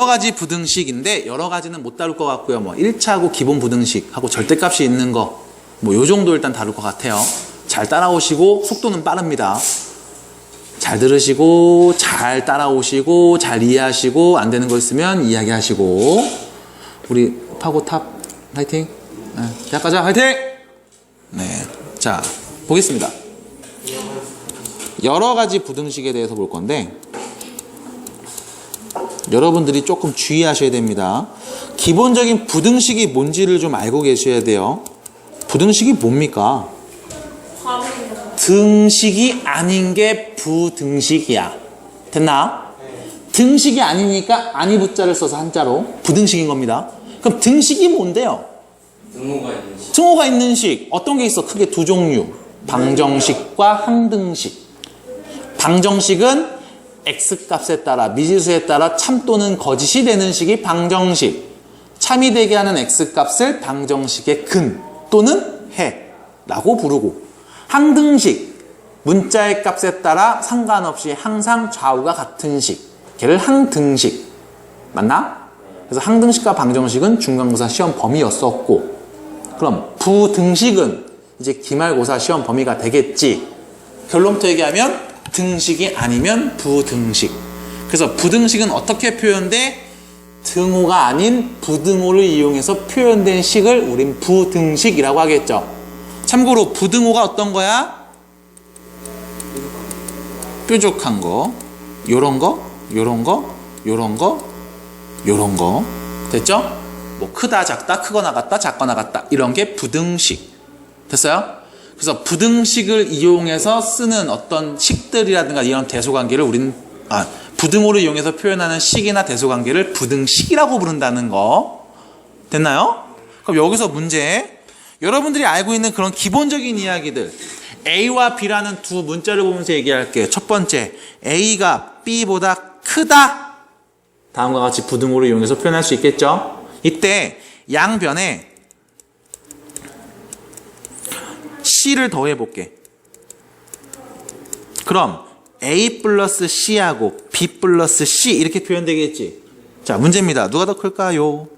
여러 가지 부등식인데 여러 가지는 못 다룰 것 같고요. 뭐 1차하고 기본 부등식하고 절대값이 있는 거 뭐 요 정도 일단 다룰 것 같아요. 잘 따라오시고 속도는 빠릅니다. 잘 들으시고 잘 따라오시고 잘 이해하시고 안 되는 거 있으면 이야기하시고 우리 파고탑 화이팅! 네, 대학 가자 화이팅! 네, 자 보겠습니다. 여러 가지 부등식에 대해서 볼 건데 여러분들이 조금 주의하셔야 됩니다. 기본적인 부등식이 뭔지를 좀 알고 계셔야 돼요. 부등식이 뭡니까? 등식이 아닌 게 부등식이야. 됐나? 등식이 아니니까 아니 부자를 써서 한자로 부등식인 겁니다. 그럼 등식이 뭔데요? 등호가 있는 식. 어떤 게 있어? 크게 두 종류. 방정식과 항등식. 방정식은 x값에 따라 미지수에 따라 참 또는 거짓이 되는 식이 방정식. 참이 되게 하는 x값을 방정식의 근 또는 해라고 부르고, 항등식 문자의 값에 따라 상관없이 항상 좌우가 같은 식, 걔를 항등식. 맞나? 그래서 항등식과 방정식은 중간고사 시험 범위였었고, 그럼 부등식은 이제 기말고사 시험 범위가 되겠지. 결론부터 얘기하면 등식이 아니면 부등식. 그래서 부등식은 어떻게 표현돼? 등호가 아닌 부등호를 이용해서 표현된 식을 우린 부등식이라고 하겠죠. 참고로 부등호가 어떤 거야? 뾰족한 거, 요런 거, 요런 거, 요런 거, 요런 거. 됐죠? 뭐 크다, 작다, 크거나 같다, 작거나 같다, 이런 게 부등식. 됐어요? 그래서 부등식을 이용해서 쓰는 어떤 식들이라든가 이런 대소관계를 우리는 부등호를 이용해서 표현하는 식이나 대소관계를 부등식이라고 부른다는 거. 됐나요? 그럼 여기서 문제, 여러분들이 알고 있는 그런 기본적인 이야기들, A와 B라는 두 문자를 보면서 얘기할게요. 첫 번째, A가 B보다 크다. 다음과 같이 부등호를 이용해서 표현할 수 있겠죠? 이때 양변에 C를 더해볼게. 그럼 A 플러스 C하고 B 플러스 C 이렇게 표현되겠지. 자, 문제입니다. 누가 더 클까요?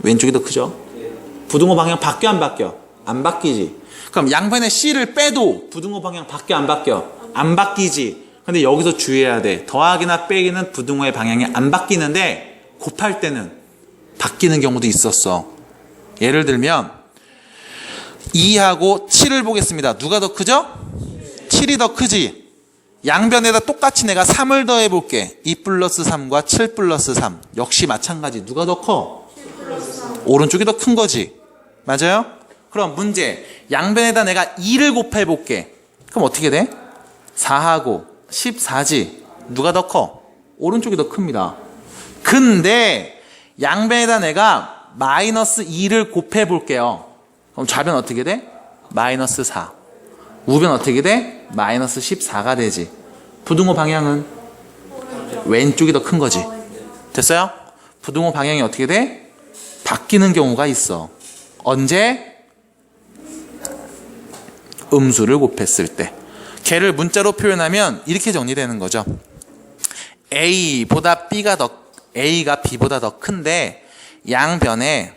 왼쪽이 더 크죠? 부등호 방향 바뀌어 안 바뀌어? 안 바뀌지. 그럼 양변에 C를 빼도 부등호 방향 바뀌어 안 바뀌어? 안 바뀌지. 근데 여기서 주의해야 돼. 더하기나 빼기는 부등호의 방향이 안 바뀌는데 곱할 때는 바뀌는 경우도 있었어. 예를 들면 2하고 7을 보겠습니다. 누가 더 크죠? 7이 더 크지. 양변에다 똑같이 내가 3을 더해 볼게. 2 플러스 3과 7 플러스 3 역시 마찬가지. 누가 더 커? 오른쪽이 더 큰 거지. 맞아요? 그럼 문제, 양변에다 내가 2를 곱해 볼게. 그럼 어떻게 돼? 4하고 14지. 누가 더 커? 오른쪽이 더 큽니다. 근데 양변에다 내가 마이너스 2를 곱해 볼게요. 그럼 좌변 어떻게 돼? 마이너스 4. 우변 어떻게 돼? 마이너스 14가 되지. 부등호 방향은 왼쪽이 더 큰 거지. 됐어요? 부등호 방향이 어떻게 돼? 바뀌는 경우가 있어. 언제? 음수를 곱했을 때. 걔를 문자로 표현하면 이렇게 정리되는 거죠. A가 B보다 더 큰데 양변에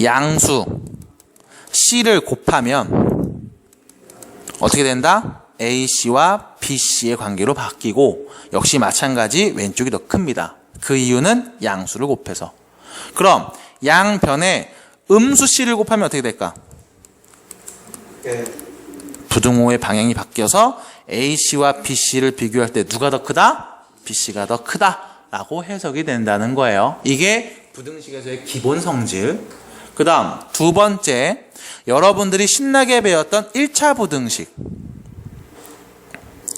양수 C를 곱하면 어떻게 된다? AC와 BC의 관계로 바뀌고, 역시 마찬가지 왼쪽이 더 큽니다. 그 이유는 양수를 곱해서. 그럼 양변에 음수 C를 곱하면 어떻게 될까? 부등호의 방향이 바뀌어서 AC와 BC를 비교할 때 누가 더 크다? BC가 더 크다라고 해석이 된다는 거예요. 이게 부등식에서의 기본 성질. 그 다음 두 번째, 여러분들이 신나게 배웠던 1차 부등식.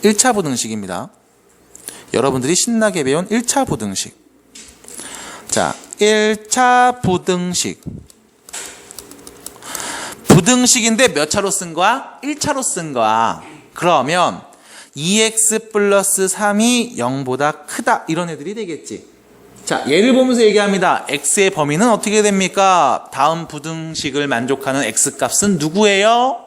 1차 부등식입니다. 여러분들이 신나게 배운 1차 부등식. 자, 1차 부등식. 부등식인데 몇 차로 쓴 거야? 1차로 쓴 거야. 그러면 2x 플러스 3이 0보다 크다. 이런 애들이 되겠지. 자, 예를 보면서 얘기합니다. x의 범위는 어떻게 됩니까? 다음 부등식을 만족하는 x값은 누구예요?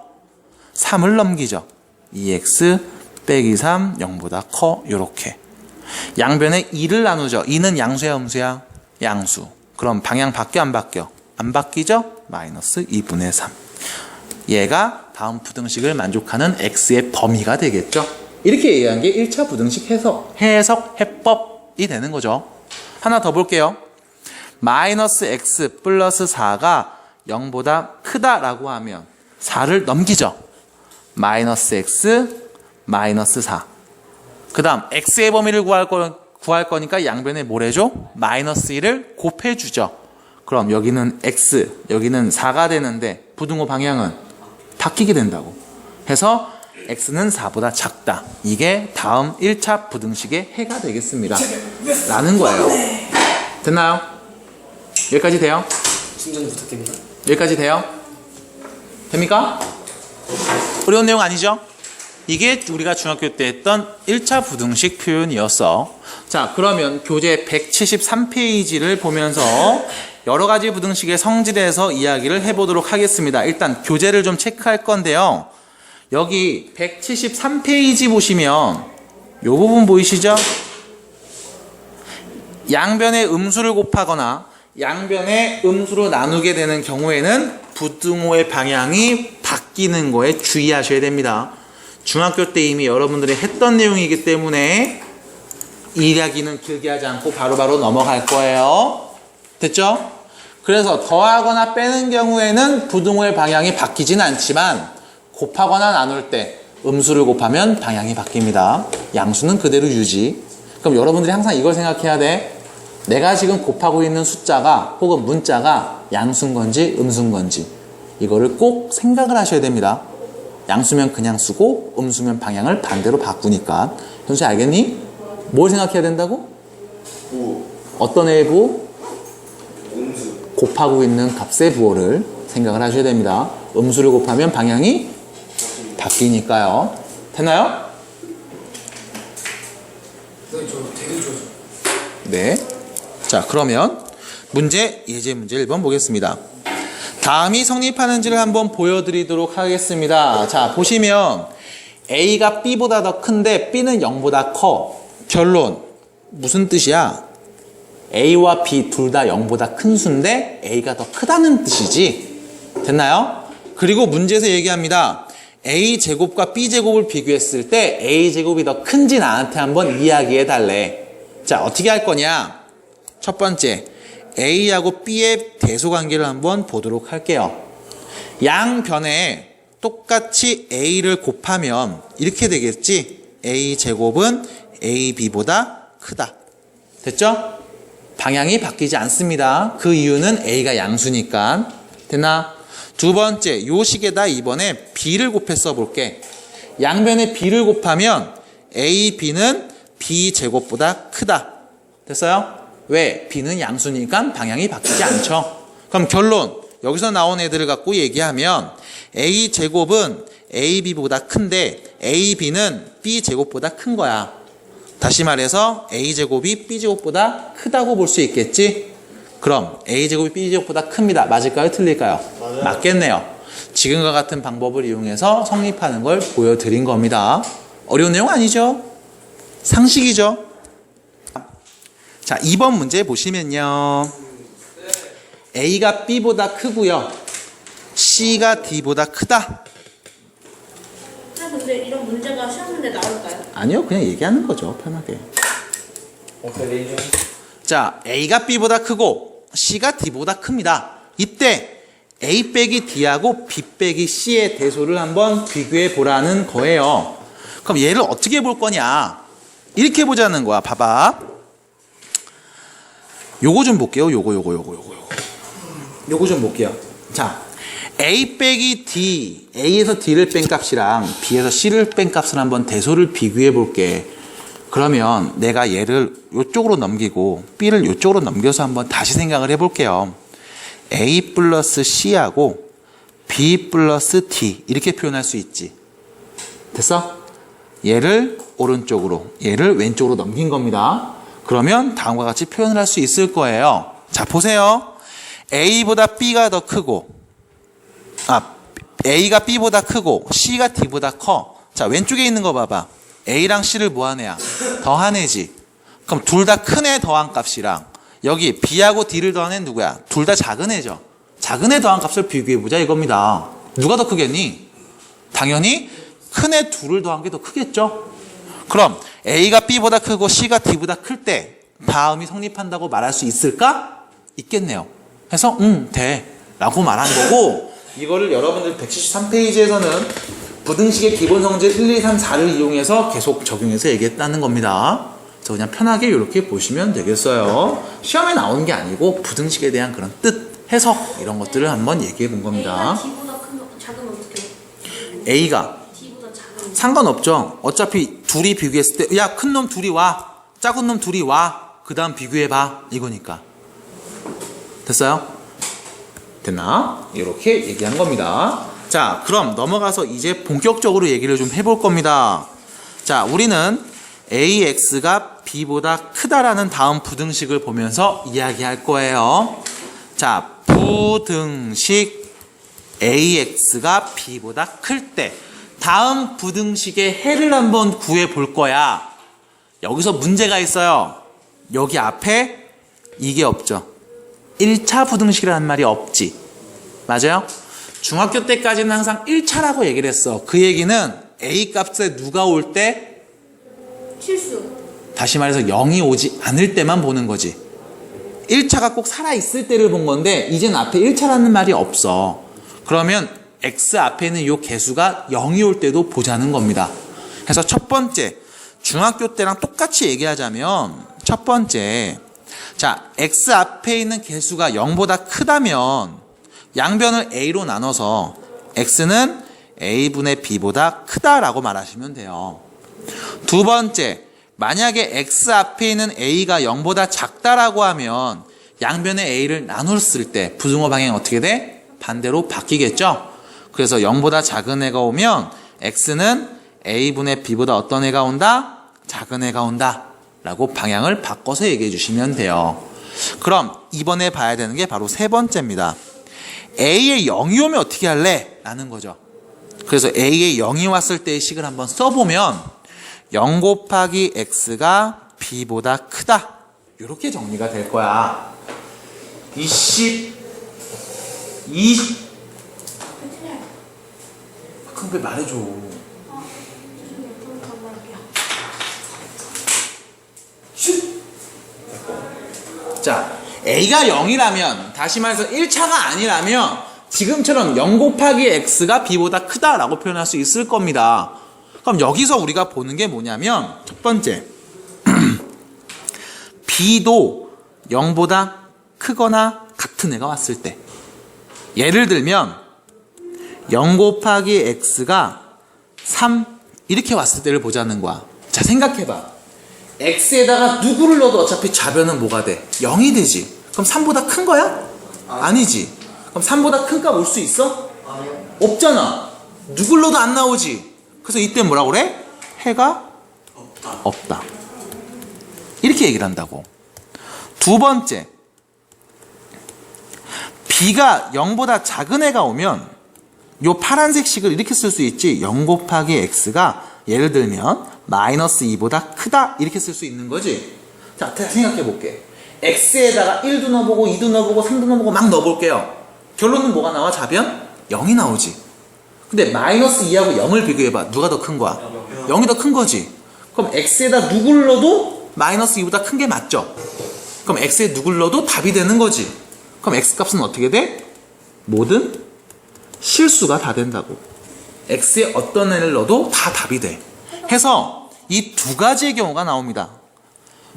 3을 넘기죠. 2x 빼기 3 0보다 커. 요렇게. 양변에 2를 나누죠. 2는 양수야 음수야? 양수. 그럼 방향 바뀌어 안 바뀌어? 안 바뀌죠? 마이너스 2분의 3. 얘가 다음 부등식을 만족하는 x의 범위가 되겠죠. 이렇게 얘기한 게 1차 부등식 해석해법이 되는 거죠. 하나 더 볼게요. 마이너스 x 플러스 4가 0보다 크다라고 하면 4를 넘기죠. 마이너스 x 마이너스 4. 그 다음 x의 범위를 구할 거니까 양변에 뭘 해줘? 마이너스 1을 곱해주죠. 그럼 여기는 x, 여기는 4가 되는데 부등호 방향은 바뀌게 된다고. 해서 x는 4보다 작다. 이게 다음 1차 부등식의 해가 되겠습니다. 라는 거예요. 됐나요? 여기까지 돼요? 충전 부탁드립니다. 여기까지 돼요? 됩니까? 어려운 내용 아니죠? 이게 우리가 중학교 때 했던 1차 부등식 표현이었어. 자, 그러면 교재 173페이지를 보면서 여러 가지 부등식의 성질에서 이야기를 해보도록 하겠습니다. 일단 교재를 좀 체크할 건데요. 여기 173페이지 보시면 이 부분 보이시죠? 양변의 음수를 곱하거나 양변의 음수로 나누게 되는 경우에는 부등호의 방향이 바뀌는 거에 주의하셔야 됩니다. 중학교 때 이미 여러분들이 했던 내용이기 때문에 이야기는 길게 하지 않고 바로바로 넘어갈 거예요. 됐죠? 그래서 더하거나 빼는 경우에는 부등호의 방향이 바뀌진 않지만 곱하거나 나눌 때 음수를 곱하면 방향이 바뀝니다. 양수는 그대로 유지. 그럼 여러분들이 항상 이걸 생각해야 돼. 내가 지금 곱하고 있는 숫자가 혹은 문자가 양수인 건지 음수인 건지 이거를 꼭 생각을 하셔야 됩니다. 양수면 그냥 쓰고 음수면 방향을 반대로 바꾸니까. 현수 알겠니? 뭘 생각해야 된다고? 부. 어떤 애의 부? 음수. 곱하고 있는 값의 부호를 생각을 하셔야 됩니다. 음수를 곱하면 방향이 바뀌니까요. 됐나요? 선생님 저 되게 좋아요. 네. 자, 그러면 예제 문제 1번 보겠습니다. 다음이 성립하는지를 한번 보여드리도록 하겠습니다. 자, 보시면 A가 B보다 더 큰데 B는 0보다 커. 결론. 무슨 뜻이야? A와 B 둘 다 0보다 큰 수인데 A가 더 크다는 뜻이지. 됐나요? 그리고 문제에서 얘기합니다. A제곱과 B제곱을 비교했을 때 A제곱이 더 큰지 나한테 한번 이야기해 달래. 자, 어떻게 할 거냐? 첫 번째, A하고 B의 대소관계를 한번 보도록 할게요. 양변에 똑같이 A를 곱하면 이렇게 되겠지? A제곱은 AB보다 크다. 됐죠? 방향이 바뀌지 않습니다. 그 이유는 A가 양수니까. 됐나? 두 번째, 요 식에다 이번에 B를 곱해 써볼게. 양변에 B를 곱하면 A, B는 B제곱보다 크다. 됐어요? 왜? B는 양수니까 방향이 바뀌지 않죠. 그럼 결론, 여기서 나온 애들을 갖고 얘기하면 A제곱은 AB보다 큰데 AB는 B제곱보다 큰 거야. 다시 말해서 A제곱이 B제곱보다 크다고 볼 수 있겠지? 그럼 A제곱이 B제곱보다 큽니다. 맞을까요? 틀릴까요? 맞아요. 맞겠네요. 지금과 같은 방법을 이용해서 성립하는 걸 보여드린 겁니다. 어려운 내용 아니죠? 상식이죠? 자, 2번 문제 보시면요. A가 B보다 크고요. C가 D보다 크다. 근데 이런 문제가 시험 문제 나올까요? 아니요, 그냥 얘기하는 거죠. 편하게. 자, A가 B보다 크고 C가 D보다 큽니다. 이때 A 빼기 D하고 B 빼기 C의 대소를 한번 비교해 보라는 거예요. 그럼 얘를 어떻게 볼 거냐? 이렇게 보자는 거야. 봐봐. 요거 좀 볼게요. 요거 좀 볼게요. 자, A 빼기 D, A에서 D를 뺀 값이랑 B에서 C를 뺀 값을 한번 대소를 비교해 볼게. 그러면 내가 얘를 이쪽으로 넘기고 B를 이쪽으로 넘겨서 한번 다시 생각을 해볼게요. A 플러스 C하고 B 플러스 D 이렇게 표현할 수 있지. 됐어? 얘를 오른쪽으로, 얘를 왼쪽으로 넘긴 겁니다. 그러면 다음과 같이 표현을 할 수 있을 거예요. 자, 보세요. A보다 B가 더 크고, A가 B보다 크고 C가 D보다 커. 자, 왼쪽에 있는 거 봐봐. A랑 C를 뭐 하네야? 더한 애지. 그럼 둘 다 큰 애 더한 값이랑 여기 B하고 D를 더한 애는 누구야? 둘 다 작은 애죠. 작은 애 더한 값을 비교해보자 이겁니다. 누가 더 크겠니? 당연히 큰 애 둘을 더한 게 더 크겠죠. 그럼 A가 B보다 크고 C가 D보다 클 때 다음이 성립한다고 말할 수 있을까? 있겠네요. 그래서 돼 라고 말한 거고, 이거를 여러분들 173페이지에서는 부등식의 기본 성질 1, 2, 3, 4를 이용해서 계속 적용해서 얘기했다는 겁니다. 그래서 그냥 편하게 이렇게 보시면 되겠어요. 시험에 나오는 게 아니고 부등식에 대한 그런 뜻, 해석 이런 것들을 한번 얘기해 본 겁니다. A가 D보다 작으면 어떻게 해? A가 D보다 작으면 상관없죠. 어차피 둘이 비교했을 때 야, 큰 놈 둘이 와, 작은 놈 둘이 와, 그 다음 비교해봐 이거니까. 됐어요? 됐나? 이렇게 얘기한 겁니다. 자, 그럼 넘어가서 이제 본격적으로 얘기를 좀 해볼 겁니다. 자, 우리는 AX가 B보다 크다라는 다음 부등식을 보면서 이야기할 거예요. 자, 부등식 AX가 B보다 클 때 다음 부등식의 해를 한번 구해 볼 거야. 여기서 문제가 있어요. 여기 앞에 이게 없죠. 1차 부등식이라는 말이 없지. 맞아요? 중학교 때까지는 항상 1차라고 얘기를 했어. 그 얘기는 A 값에 누가 올 때, 실수. 다시 말해서 0이 오지 않을 때만 보는 거지. 1차가 꼭 살아있을 때를 본 건데 이제는 앞에 1차라는 말이 없어. 그러면 X 앞에 있는 이 개수가 0이 올 때도 보자는 겁니다. 그래서 첫 번째, 중학교 때랑 똑같이 얘기하자면 첫 번째, 자, X 앞에 있는 개수가 0보다 크다면 양변을 A로 나눠서 X는 A분의 B보다 크다라고 말하시면 돼요. 두 번째, 만약에 X 앞에 있는 A가 0보다 작다라고 하면 양변의 A를 나눴을 때 부등호 방향이 어떻게 돼? 반대로 바뀌겠죠? 그래서 0보다 작은 애가 오면 X는 A분의 B보다 어떤 애가 온다? 작은 애가 온다 라고 방향을 바꿔서 얘기해 주시면 돼요. 그럼 이번에 봐야 되는 게 바로 세 번째입니다. A에 0이 오면 어떻게 할래? 라는 거죠. 그래서 A에 0이 왔을 때의 식을 한번 써보면 0 곱하기 X가 B보다 크다, 이렇게 정리가 될 거야. 20 그럼 왜 말해줘. 자, A가 0이라면, 다시 말해서 1차가 아니라면 지금처럼 0 곱하기 X가 B보다 크다라고 표현할 수 있을 겁니다. 그럼 여기서 우리가 보는 게 뭐냐면, 첫 번째, B도 0보다 크거나 같은 애가 왔을 때, 예를 들면 0 곱하기 X가 3 이렇게 왔을 때를 보자는 거야. 자, 생각해봐. X에다가 누구를 넣어도 어차피 좌변은 뭐가 돼? 0이 되지. 그럼 3보다 큰 거야? 아니지. 그럼 3보다 큰 값 올 수 있어? 없잖아. 누굴 넣어도 안 나오지. 그래서 이때 뭐라고 그래? 해가 없다. 이렇게 얘기를 한다고. 두 번째, B가 0보다 작은 애가 오면 요 파란색 식을 이렇게 쓸 수 있지. 0 곱하기 X가 예를 들면 마이너스 2보다 크다, 이렇게 쓸 수 있는 거지. 자, 생각해 볼게. X에다가 1도 넣어보고 2도 넣어보고 3도 넣어보고 막 넣어볼게요. 결론은 뭐가 나와? 좌변? 0이 나오지. 근데 마이너스 2하고 0을 비교해봐. 누가 더 큰 거야? 0이 더 큰 거지. 그럼 X에다 누구를 넣어도 마이너스 2보다 큰 게 맞죠? 그럼 X에 누구를 넣어도 답이 되는 거지. 그럼 X 값은 어떻게 돼? 모든 실수가 다 된다고. X에 어떤 애를 넣어도 다 답이 돼. 해서 이 두 가지의 경우가 나옵니다.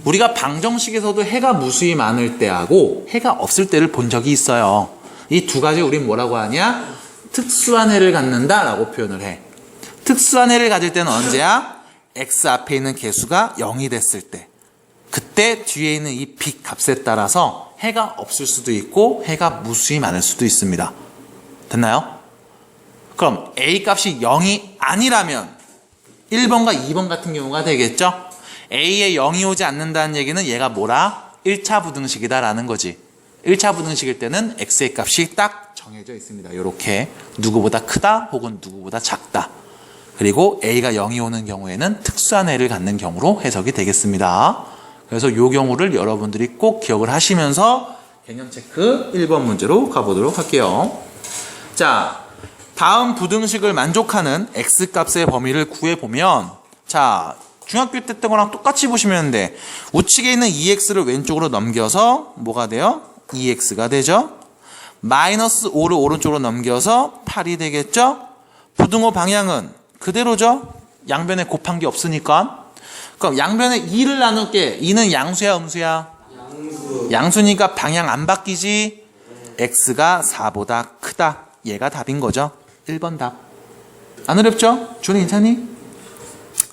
우리가 방정식에서도 해가 무수히 많을 때하고 해가 없을 때를 본 적이 있어요. 이 두 가지 우린 뭐라고 하냐? 특수한 해를 갖는다 라고 표현을 해. 특수한 해를 가질 때는 언제야? X 앞에 있는 개수가 0이 됐을 때. 그때 뒤에 있는 이 B 값에 따라서 해가 없을 수도 있고 해가 무수히 많을 수도 있습니다. 됐나요? 그럼 A 값이 0이 아니라면 1번과 2번 같은 경우가 되겠죠? A에 0이 오지 않는다는 얘기는 얘가 뭐라? 1차 부등식이다 라는 거지. 1차 부등식일 때는 X의 값이 딱 정해져 있습니다. 이렇게 누구보다 크다 혹은 누구보다 작다. 그리고 A가 0이 오는 경우에는 특수한 해를 갖는 경우로 해석이 되겠습니다. 그래서 요 경우를 여러분들이 꼭 기억을 하시면서 개념 체크 1번 문제로 가보도록 할게요. 자, 다음 부등식을 만족하는 x값의 범위를 구해보면, 자, 중학교 때 했던 거랑 똑같이 보시면 돼. 우측에 있는 2x를 왼쪽으로 넘겨서 뭐가 돼요? 2x가 되죠. 마이너스 5를 오른쪽으로 넘겨서 8이 되겠죠. 부등호 방향은 그대로죠. 양변에 곱한 게 없으니까. 그럼 양변에 2를 나눌게. 2는 양수야 음수야? 양수니까 방향 안 바뀌지. x가 4보다 크다. 얘가 답인 거죠. 1번 답. 안 어렵죠? 준이 괜찮니?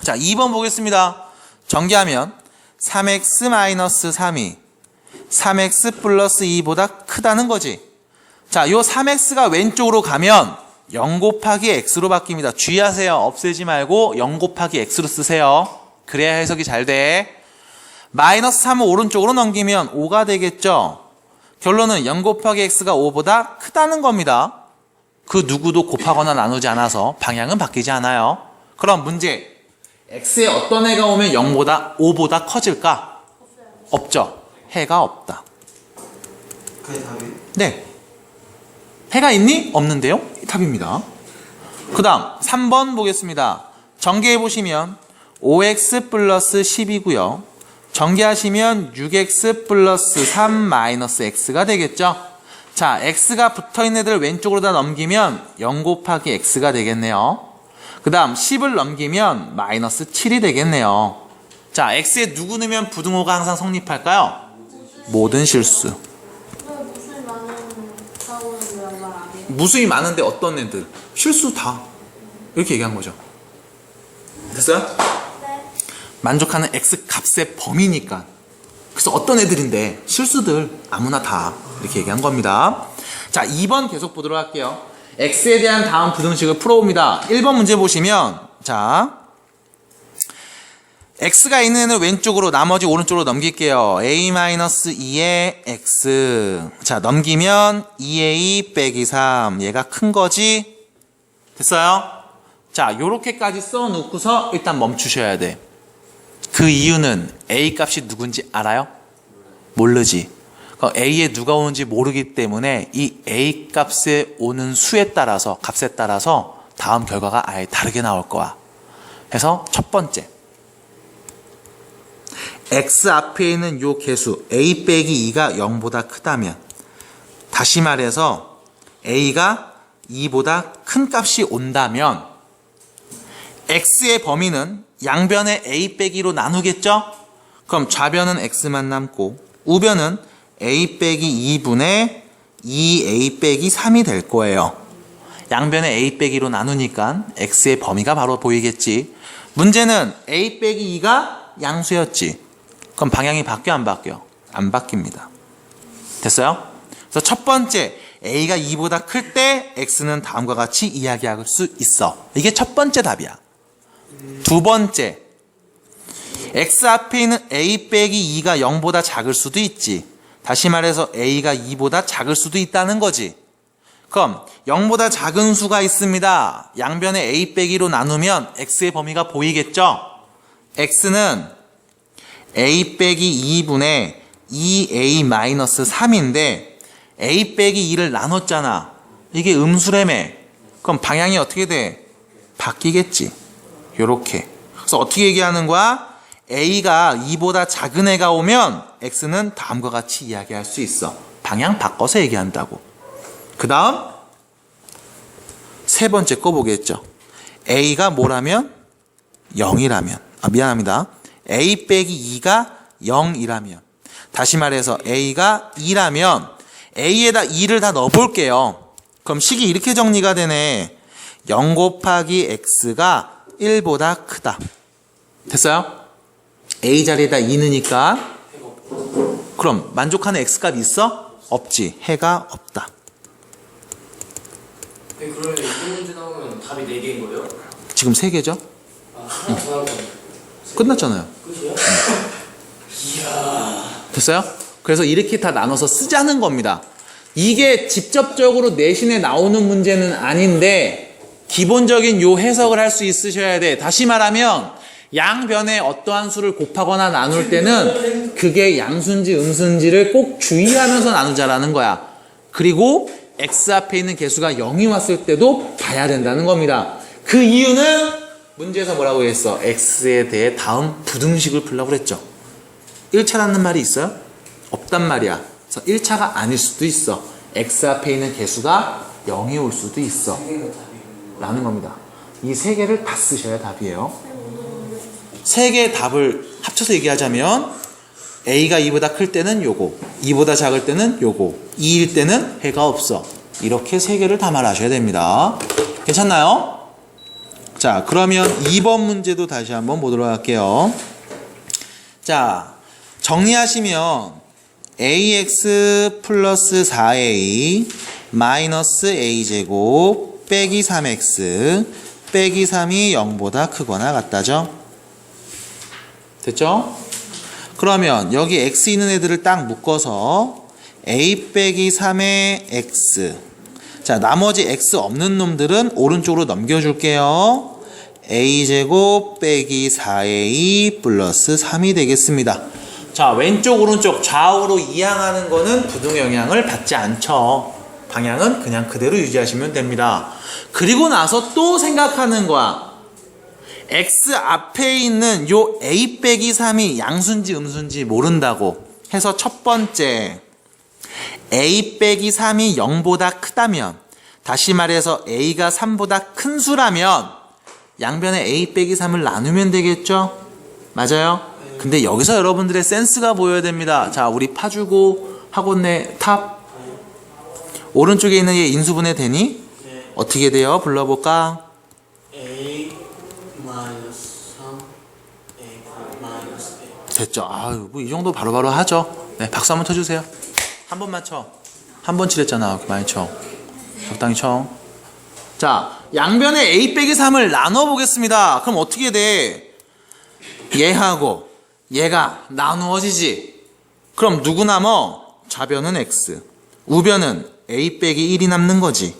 자, 2번 보겠습니다. 전개하면 3x-3이 3x 플러스 2보다 크다는 거지. 자, 요 3x가 왼쪽으로 가면 0 곱하기 x로 바뀝니다. 주의하세요. 없애지 말고 0 곱하기 x로 쓰세요. 그래야 해석이 잘 돼. 마이너스 3을 오른쪽으로 넘기면 5가 되겠죠. 결론은 0 곱하기 x가 5보다 크다는 겁니다. 그 누구도 곱하거나 나누지 않아서 방향은 바뀌지 않아요. 그럼 문제, x에 어떤 해가 오면 0보다 5보다 커질까? 없죠. 해가 없다. 그게 답이? 네. 해가 있니? 없는데요? 답입니다. 그 다음 3번 보겠습니다. 전개해 보시면 5x 플러스 10이고요. 전개하시면 6x 플러스 3 마이너스 x가 되겠죠. 자, x가 붙어있는 애들 왼쪽으로 다 넘기면 0 곱하기 x가 되겠네요. 그 다음 10을 넘기면 마이너스 7이 되겠네요. 자, x에 누구 넣으면 부등호가 항상 성립할까요? 모든 실수. 무슨 많은 사고는 말안 해. 무수히 많은데 어떤 애들? 실수 다. 이렇게 얘기한 거죠. 됐어요? 네. 만족하는 x 값의 범위니까. 그래서 어떤 애들인데 실수들 아무나 다 이렇게 얘기한 겁니다. 자, 2번 계속 보도록 할게요. x에 대한 다음 부등식을 풀어봅니다. 1번 문제 보시면, 자, x가 있는 애는 왼쪽으로, 나머지 오른쪽으로 넘길게요. a-2의 x. 자, 넘기면 2a 빼기 3. 얘가 큰 거지? 됐어요? 자, 요렇게까지 써놓고서 일단 멈추셔야 돼. 그 이유는 a 값이 누군지 알아요? 모르지. a에 누가 오는지 모르기 때문에 이 a 값에 오는 수에 따라서, 값에 따라서 다음 결과가 아예 다르게 나올 거야. 그래서 첫 번째, x 앞에 있는 요 개수 a 빼기 2가 0보다 크다면, 다시 말해서 a가 2보다 큰 값이 온다면 x의 범위는 양변의 a 빼기로 나누겠죠? 그럼 좌변은 x만 남고 우변은 a 빼기 2분의 2a 빼기 3이 될 거예요. 양변의 a 빼기로 나누니까 x의 범위가 바로 보이겠지. 문제는 a 빼기 2가 양수였지. 그럼 방향이 바뀌어 안 바뀌어? 안 바뀝니다. 됐어요? 그래서 첫 번째, a가 2보다 클 때 x는 다음과 같이 이야기할 수 있어. 이게 첫 번째 답이야. 두 번째, x 앞에 있는 a 빼기 2가 0보다 작을 수도 있지. 다시 말해서 a가 2보다 작을 수도 있다는 거지. 그럼 0보다 작은 수가 있습니다. 양변에 a 빼기로 나누면 x의 범위가 보이겠죠? x는 a 빼기 2분의 2a 마이너스 3인데 a 빼기 2를 나눴잖아. 이게 음수라며. 그럼 방향이 어떻게 돼? 바뀌겠지. 요렇게. 그래서 어떻게 얘기하는 거야? a가 2보다 작은 애가 오면 x는 다음과 같이 이야기할 수 있어. 방향 바꿔서 얘기한다고. 그 다음 세 번째 거 보겠죠. a가 뭐라면? 0이라면. 미안합니다. a 빼기 2가 0이라면. 다시 말해서 a가 2라면 a에다 2를 다 넣어볼게요. 그럼 식이 이렇게 정리가 되네. 0 곱하기 x가 1보다 크다. 됐어요? a 자리에다 2 넣으니까 그럼 만족하는 x값이 있어? 없지. 해가 없다. 네, 그러면 이 문제 나오면 답이 4개인 거예요? 지금 3개죠? 아, 하나 더 나올 거예요. 끝났잖아요. 끝이야? 이야. 됐어요? 그래서 이렇게 다 나눠서 쓰자는 겁니다. 이게 직접적으로 내신에 나오는 문제는 아닌데 기본적인 요 해석을 할 수 있으셔야 돼. 다시 말하면 양변에 어떠한 수를 곱하거나 나눌 때는 그게 양수인지 음수인지를 꼭 주의하면서 나누자라는 거야. 그리고 x 앞에 있는 개수가 0이 왔을 때도 봐야 된다는 겁니다. 그 이유는 문제에서 뭐라고 했어? x에 대해 다음 부등식을 풀라고 그랬죠. 1차라는 말이 있어요? 없단 말이야. 그래서 1차가 아닐 수도 있어. x 앞에 있는 개수가 0이 올 수도 있어 라는 겁니다. 이 세 개를 다 쓰셔야 답이에요. 세 개의 답을 합쳐서 얘기하자면 a가 2보다 클 때는 요거, 2보다 작을 때는 요거, 2일 때는 해가 없어. 이렇게 세 개를 다 말하셔야 됩니다. 괜찮나요? 자, 그러면 2번 문제도 다시 한번 보도록 할게요. 자, 정리하시면 ax 플러스 4a 마이너스 a제곱 빼기 3x 빼기 3이 0보다 크거나 같다죠? 됐죠? 그러면 여기 x 있는 애들을 딱 묶어서 a 빼기 3의 x. 자, 나머지 x 없는 놈들은 오른쪽으로 넘겨줄게요. a제곱 빼기 4a 플러스 3이 되겠습니다. 자, 왼쪽 오른쪽 좌우로 이항하는 거는 부등 영향을 받지 않죠. 방향은 그냥 그대로 유지하시면 됩니다. 그리고 나서 또 생각하는 거야. x 앞에 있는 요 a 빼기 3이 양수인지 음수인지 모른다고 해서 첫 번째 a 빼기 3이 0보다 크다면, 다시 말해서 a가 3보다 큰 수라면 양변에 a 빼기 3을 나누면 되겠죠? 맞아요? 근데 여기서 여러분들의 센스가 보여야 됩니다. 자, 우리 파주고 학원 내 탑 오른쪽에 있는 얘 인수분해 되니? 네. 어떻게 돼요? 불러볼까? A 마이너스 3 A 마이너스 A. 됐죠? 아유, 뭐 이 정도 바로바로 하죠. 네, 박수 한번 쳐주세요. 한 번만 쳐. 한 번 칠했잖아. 이렇게 많이 쳐. 적당히 쳐. 자, 양변에 a 빼기 3을 나눠 보겠습니다. 그럼 어떻게 돼? 얘하고 얘가 나누어지지. 그럼 누구 남어? 좌변은 x, 우변은 a 빼기 1이 남는 거지.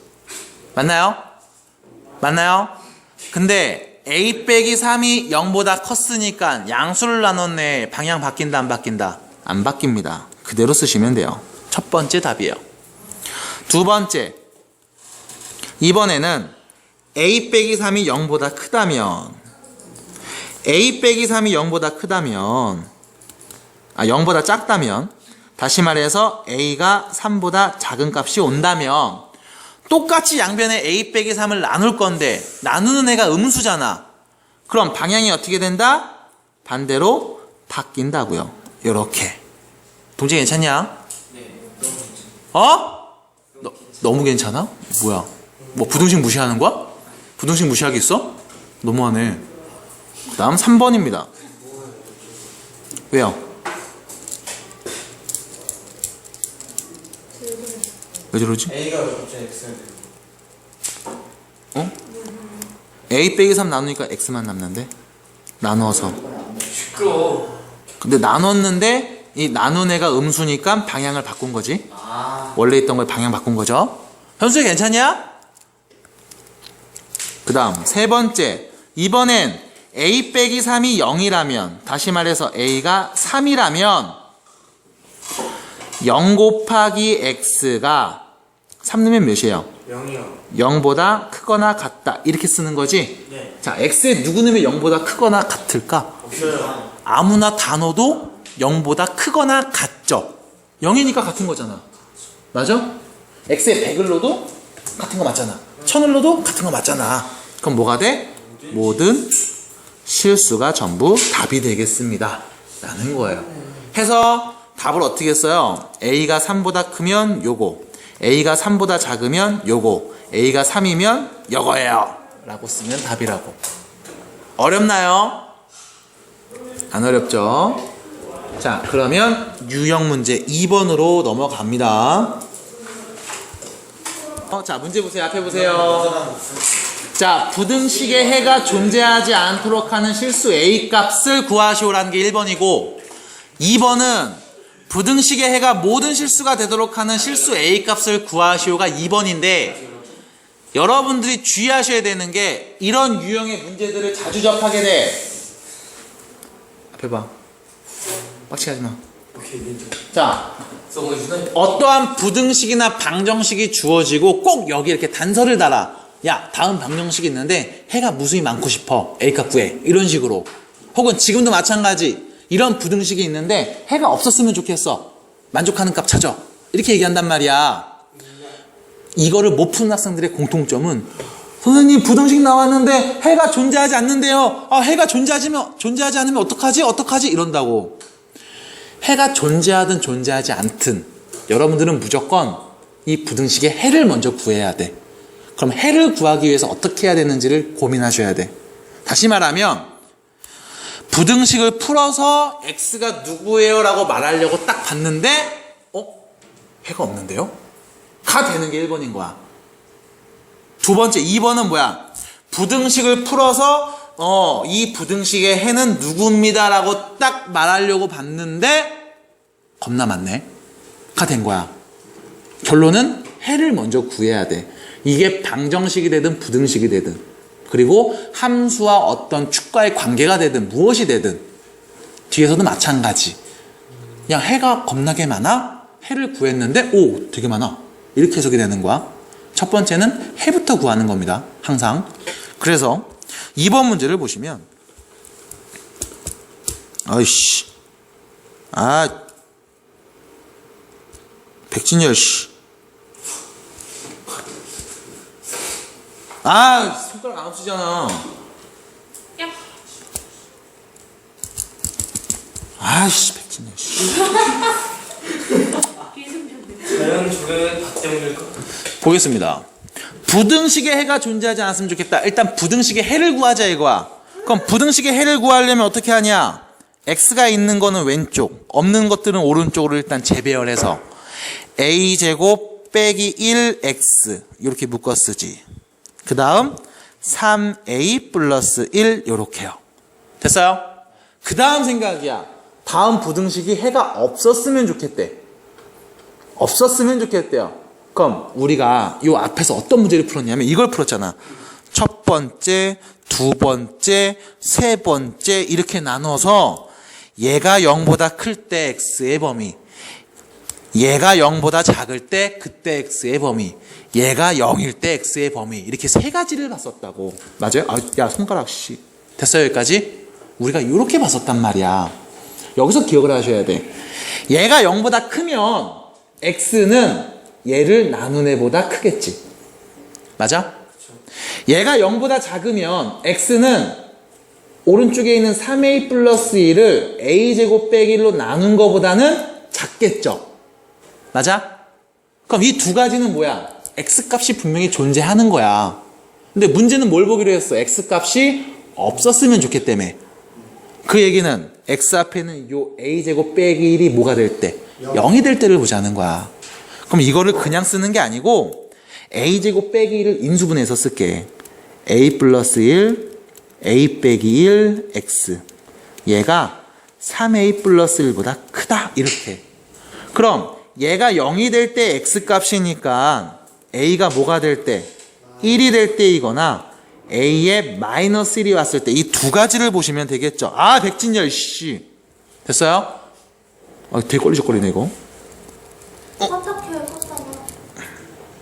맞나요? 맞나요? 근데 a 빼기 3이 0보다 컸으니까 양수를 나눴네. 방향 바뀐다 안 바뀐다? 안 바뀝니다. 그대로 쓰시면 돼요. 첫 번째 답이에요. 두 번째, 이번에는 a 빼기 3이 0보다 크다면, a 빼기 3이 0보다 크다면, 0보다 작다면, 다시 말해서 a가 3보다 작은 값이 온다면 똑같이 양변에 a 빼기 3을 나눌 건데 나누는 애가 음수잖아. 그럼 방향이 어떻게 된다? 반대로 바뀐다고요. 요렇게. 동재 괜찮냐? 네, 너무 어? 너무 괜찮아? 뭐야? 뭐 부등식 무시하는 거야? 부등식 무시하겠어? 너무하네. 그 다음 3번입니다. 왜요? 왜 저러지? A가 왜 갑자기 X가 돼? 어? a 빼기 3 나누니까 x만 남는데? 나누어서. 시끄러워. 근데 나눴는데 이 나눈 애가 음수니까 방향을 바꾼 거지. 원래 있던 걸 방향 바꾼 거죠. 현수야 괜찮냐? 그 다음 세 번째, 이번엔 a 빼기 3이 0이라면, 다시 말해서 a가 3이라면 0 곱하기 x가 3 넣으면 몇이에요? 0이요. 0보다 크거나 같다. 이렇게 쓰는 거지? 네. 자, x에 누구 넣으면 0보다 크거나 같을까? 없어요. 아무나 다 넣어도 0보다 크거나 같죠? 0이니까 같은 거잖아. 맞아? x에 100을 넣어도 같은 거 맞잖아. 1000을 넣어도 같은 거 맞잖아. 그럼 뭐가 돼? 모든 실수가 전부 답이 되겠습니다. 라는 거예요. 해서 답을 어떻게 써요? a가 3보다 크면 요거, a가 3보다 작으면 요거, a가 3이면 요거예요 라고 쓰면 답이라고. 어렵나요? 안 어렵죠? 자, 그러면 유형 문제 2번으로 넘어갑니다. 자, 문제 보세요. 앞에 보세요. 자, 부등식의 해가 존재하지 않도록 하는 실수 a 값을 구하시오라는 게 1번이고, 2번은 부등식의 해가 모든 실수가 되도록 하는 실수 a 값을 구하시오가 2번인데, 여러분들이 주의하셔야 되는 게 이런 유형의 문제들을 자주 접하게 돼. 앞에 봐. 빡치게 하지 마. 오케이, 민트. 자, 써보시네. 어떠한 부등식이나 방정식이 주어지고 꼭 여기 이렇게 단서를 달아. 야, 다음 방정식이 있는데 해가 무수히 많고 싶어. A값 구해. 이런 식으로. 혹은 지금도 마찬가지. 이런 부등식이 있는데 해가 없었으면 좋겠어. 만족하는 값 찾아. 이렇게 얘기한단 말이야. 이거를 못 푸는 학생들의 공통점은 선생님 부등식 나왔는데 해가 존재하지 않는데요. 아, 해가 존재하지 않으면 어떡하지? 이런다고. 해가 존재하든 존재하지 않든 여러분들은 무조건 이 부등식의 해를 먼저 구해야 돼. 그럼 해를 구하기 위해서 어떻게 해야 되는지를 고민하셔야 돼. 다시 말하면 부등식을 풀어서 x가 누구예요? 라고 말하려고 딱 봤는데 해가 없는데요? 가 되는 게 1번인 거야. 두 번째 2번은 뭐야? 부등식을 풀어서 이 부등식의 해는 누구입니다 라고 딱 말하려고 봤는데 겁나 많네. 가 된 거야. 결론은 해를 먼저 구해야 돼. 이게 방정식이 되든 부등식이 되든 그리고 함수와 어떤 축과의 관계가 되든 무엇이 되든 뒤에서도 마찬가지. 그냥 해가 겁나게 많아? 해를 구했는데 오 되게 많아. 이렇게 해석이 되는 거야. 첫 번째는 해부터 구하는 겁니다. 항상. 그래서 2번 문제를 보시면 아이씨 백진열 씨 손가락 안 없으잖아. 야. 아이씨 백진열 씨 과연 저게 박정일일까? 보겠습니다. 부등식의 해가 존재하지 않았으면 좋겠다. 일단 부등식의 해를 구하자 이거야. 그럼 부등식의 해를 구하려면 어떻게 하냐? x가 있는 거는 왼쪽, 없는 것들은 오른쪽으로 일단 재배열해서 a제곱 빼기 1x 이렇게 묶어 쓰지. 그 다음 3a 플러스 1 이렇게요. 됐어요? 그 다음 생각이야. 다음 부등식이 해가 없었으면 좋겠대. 없었으면 좋겠대요. 그럼 우리가 이 앞에서 어떤 문제를 풀었냐면 이걸 풀었잖아. 첫 번째, 두 번째, 세 번째 이렇게 나눠서 얘가 0보다 클 때 x의 범위, 얘가 0보다 작을 때 그때 x의 범위, 얘가 0일 때 x의 범위 이렇게 세 가지를 봤었다고. 맞아요? 야 손가락 씨. 됐어요 여기까지? 우리가 이렇게 봤었단 말이야. 여기서 기억을 하셔야 돼. 얘가 0보다 크면 x는 얘를 나눈 애보다 크겠지. 맞아? 얘가 0보다 작으면 x는 오른쪽에 있는 3a 플러스 1을 a제곱 빼기 1로 나눈 것보다는 작겠죠. 맞아? 그럼 이 두 가지는 뭐야? x값이 분명히 존재하는 거야. 근데 문제는 뭘 보기로 했어? x값이 없었으면 좋겠다며. 그 얘기는 x 앞에는 요 a제곱 빼기 1이 뭐가 될 때? 0이 될 때를 보자는 거야. 그럼 이거를 그냥 쓰는 게 아니고 a제곱 빼기 1을 인수분해해서 쓸게. a 플러스 1, a 빼기 1, x. 얘가 3a 플러스 1보다 크다. 이렇게. 그럼 얘가 0이 될 때 x값이니까 a가 뭐가 될 때? 1이 될 때이거나 a에 마이너스 1이 왔을 때 이 두 가지를 보시면 되겠죠. 백진열 씨. 됐어요? 되게 걸리적거리네 이거. 어떡해요, 껐다가.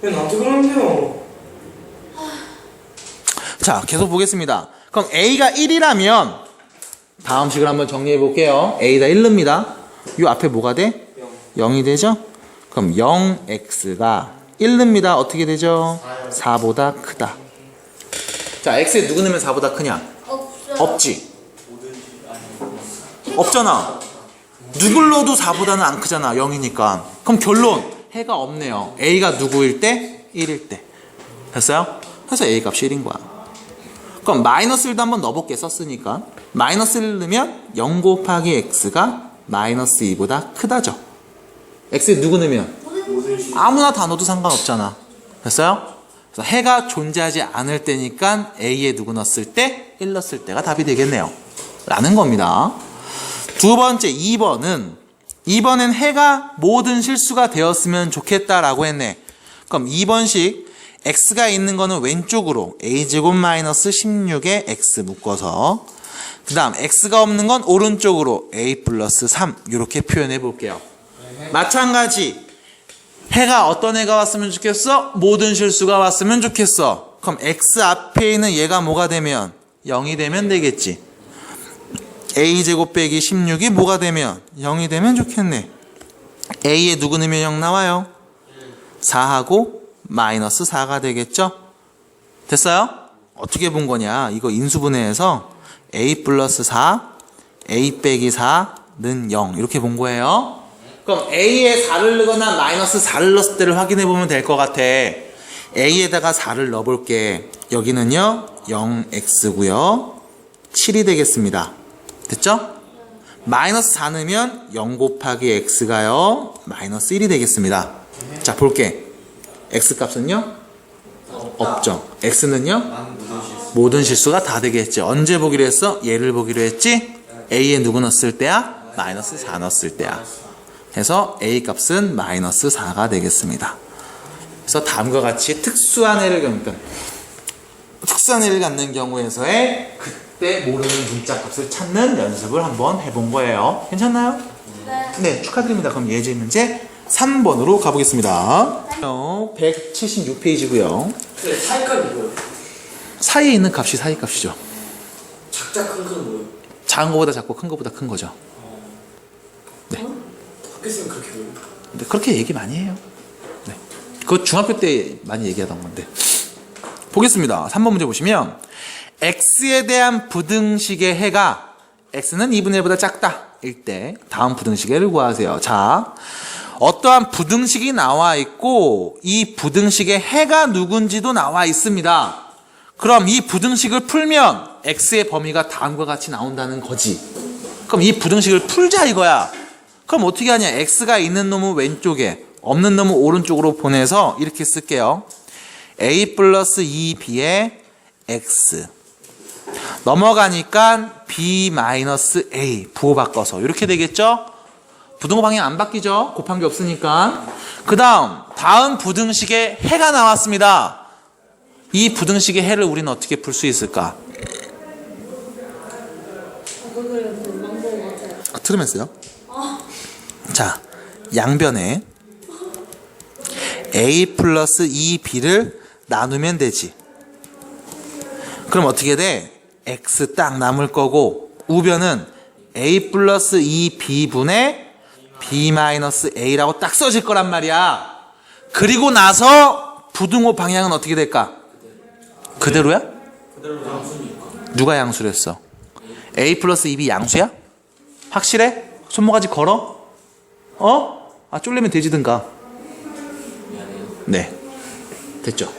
왜 나한테 그러는데요? 자, 계속 보겠습니다. 그럼 a가 1이라면 다음 식을 한번 정리해 볼게요. a가 1입니다. 이 앞에 뭐가 돼? 0이 되죠? 그럼 0x가 1입니다. 어떻게 되죠? 4보다 크다. 자, x에 누구 넣으면 4보다 크냐? 없어요. 없지. 없잖아. 누굴 넣어도 4보다는 안 크잖아. 0이니까. 그럼 결론 해가 없네요. a가 누구일 때? 1일 때. 됐어요? 그래서 a 값이 1인 거야. 그럼 마이너스 1도 한번 넣어볼게. 썼으니까 마이너스 1을 넣으면 0 곱하기 x가 마이너스 2보다 크다죠. x에 누구 넣으면? 아무나 다 넣어도 상관없잖아. 됐어요? 그래서 해가 존재하지 않을 때니까 a에 누구 넣었을 때? 1 넣었을 때가 답이 되겠네요. 라는 겁니다. 두 번째 2번은 해가 모든 실수가 되었으면 좋겠다라고 했네. 그럼 2번식 x가 있는 거는 왼쪽으로 a제곱 마이너스 16에 x 묶어서 그 다음 x가 없는 건 오른쪽으로 a 플러스 3 이렇게 표현해 볼게요. 마찬가지 해가 어떤 해가 왔으면 좋겠어? 모든 실수가 왔으면 좋겠어. 그럼 x 앞에 있는 얘가 뭐가 되면? 0이 되면 되겠지. a제곱 빼기 16이 뭐가 되면? 0이 되면 좋겠네. a에 누구 넣으면 0 나와요? 4하고 마이너스 4가 되겠죠? 됐어요? 어떻게 본 거냐? 이거 인수분해해서 a 플러스 4, a 빼기 4는 0 이렇게 본 거예요. 그럼 a에 4를 넣거나 마이너스 4를 넣었을 때를 확인해 보면 될 것 같아. a에다가 4를 넣어볼게. 여기는요 0x고요 7이 되겠습니다. 됐죠? 마이너스 4 넣으면 0 곱하기 x가요 마이너스 1이 되겠습니다. 자 볼게. x 값은요? 없죠. x는요? 모든 실수가 다 되겠지. 언제 보기로 했어? 얘를 보기로 했지? a에 누구 넣었을 때야? 마이너스 4 넣었을 때야. 그래서 a 값은 마이너스 4가 되겠습니다. 그래서 다음과 같이 특수한 해를 갖는 경우에서의 그때 모르는 문자 값을 찾는 연습을 한번 해본 거예요. 괜찮나요? 네, 축하드립니다. 그럼 예제 문제 3번으로 가보겠습니다. 176페이지고요. 근데 사이값이 뭐예요? 사이에 있는 값이 사이 값이죠. 작자 큰 건 뭐예요? 작은 거보다 작고 큰 거보다 큰 거죠. 바뀌었으면 그렇게 돼요? 근데 그렇게 얘기 많이 해요. 네. 그거 중학교 때 많이 얘기하던 건데. 보겠습니다. 3번 문제 보시면 x에 대한 부등식의 해가 x는 2분의 1보다 작다 일 때 다음 부등식의 해를 구하세요. 자, 어떠한 부등식이 나와 있고 이 부등식의 해가 누군지도 나와 있습니다. 그럼 이 부등식을 풀면 x의 범위가 다음과 같이 나온다는 거지. 그럼 이 부등식을 풀자 이거야. 그럼 어떻게 하냐? x가 있는 놈은 왼쪽에 없는 놈은 오른쪽으로 보내서 이렇게 쓸게요. a 플러스 2b의 x 넘어가니까 b 마이너스 a 부호 바꿔서 이렇게 되겠죠? 부등호 방향 안 바뀌죠? 곱한 게 없으니까. 그 다음 부등식의 해가 나왔습니다. 이 부등식의 해를 우리는 어떻게 풀 수 있을까? 틀으면서요. 자, 양변에 a 플러스 2b를 나누면 되지. 그럼 어떻게 돼? x 딱 남을 거고 우변은 a 플러스 2b분의 b 마이너스 a라고 딱 써질 거란 말이야. 그리고 나서 부등호 방향은 어떻게 될까? 그대로야? 그대로 양수니까. 누가 양수를 했어? a 플러스 2b 양수야? 확실해? 손모가지 걸어? 쫄리면 돼지든가. 네, 됐죠.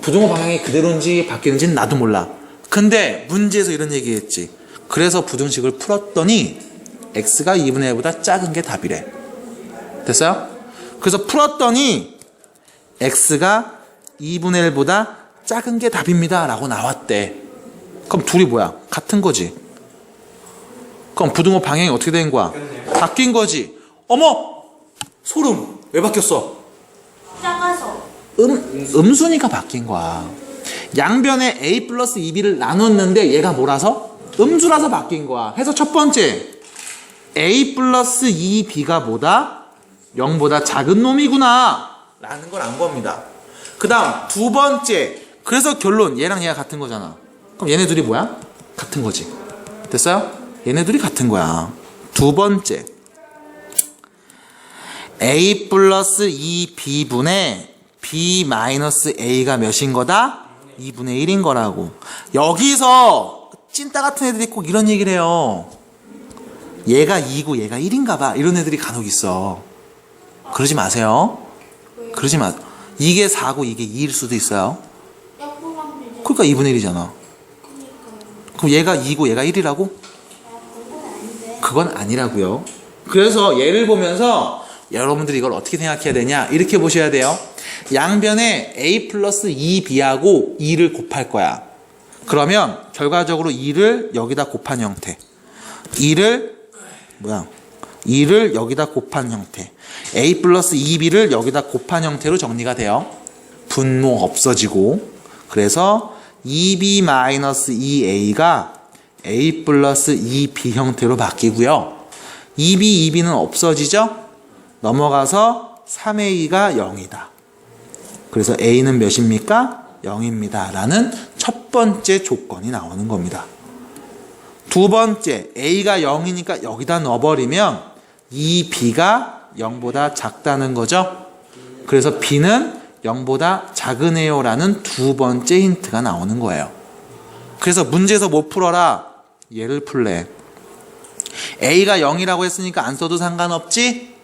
부등호 방향이 그대로인지 바뀌는지는 나도 몰라. 근데 문제에서 이런 얘기했지. 그래서 부등식을 풀었더니 x가 2분의 1보다 작은 게 답이래. 됐어요? 그래서 풀었더니 x가 2분의 1보다 작은 게 답입니다 라고 나왔대. 그럼 둘이 뭐야? 같은 거지. 그럼 부등호 방향이 어떻게 된 거야? 바뀐 거지. 어머! 소름! 왜 바뀌었어? 작아서. 음수니까 바뀐 거야. 양변에 a 플러스 2b를 나눴는데 얘가 뭐라서? 음수라서 바뀐 거야. 해서 첫 번째 a 플러스 2b가 뭐다? 0보다 작은 놈이구나 라는 걸 안 겁니다. 그 다음 두 번째, 그래서 결론 얘랑 얘가 같은 거잖아. 그럼 얘네 둘이 뭐야? 같은 거지. 됐어요? 얘네 둘이 같은 거야. 두 번째, a 플러스 2b분의 b 마이너스 a가 몇인 거다? 2분의 1인 거라고. 여기서 찐따 같은 애들이 꼭 이런 얘기를 해요. 얘가 2고 얘가 1인가 봐. 이런 애들이 간혹 있어. 그러지 마세요. 그러지 마. 이게 4고 이게 2일 수도 있어요. 약분하면 되죠. 그러니까 2분의 1이잖아. 그러니까요. 그럼 얘가 2고 얘가 1이라고? 그건 아닌데. 그건 아니라고요. 그래서 얘를 보면서 여러분들이 이걸 어떻게 생각해야 되냐? 이렇게 보셔야 돼요. 양변에 a 플러스 2b하고 2를 곱할 거야. 그러면 결과적으로 2를 여기다 곱한 형태. 2를 여기다 곱한 형태. a 플러스 2b를 여기다 곱한 형태로 정리가 돼요. 분모 없어지고. 그래서 2b 마이너스 2a가 a 플러스 2b 형태로 바뀌고요. 2b, 2b는 없어지죠? 넘어가서 3a가 0이다. 그래서 a는 몇입니까? 0입니다. 라는 첫 번째 조건이 나오는 겁니다. 두 번째, a가 0이니까 여기다 넣어버리면 2b가 0보다 작다는 거죠. 그래서 b는 0보다 작으네요 라는 두 번째 힌트가 나오는 거예요. 그래서 문제에서 못 풀어라. 얘를 풀래. a가 0이라고 했으니까 안 써도 상관없지?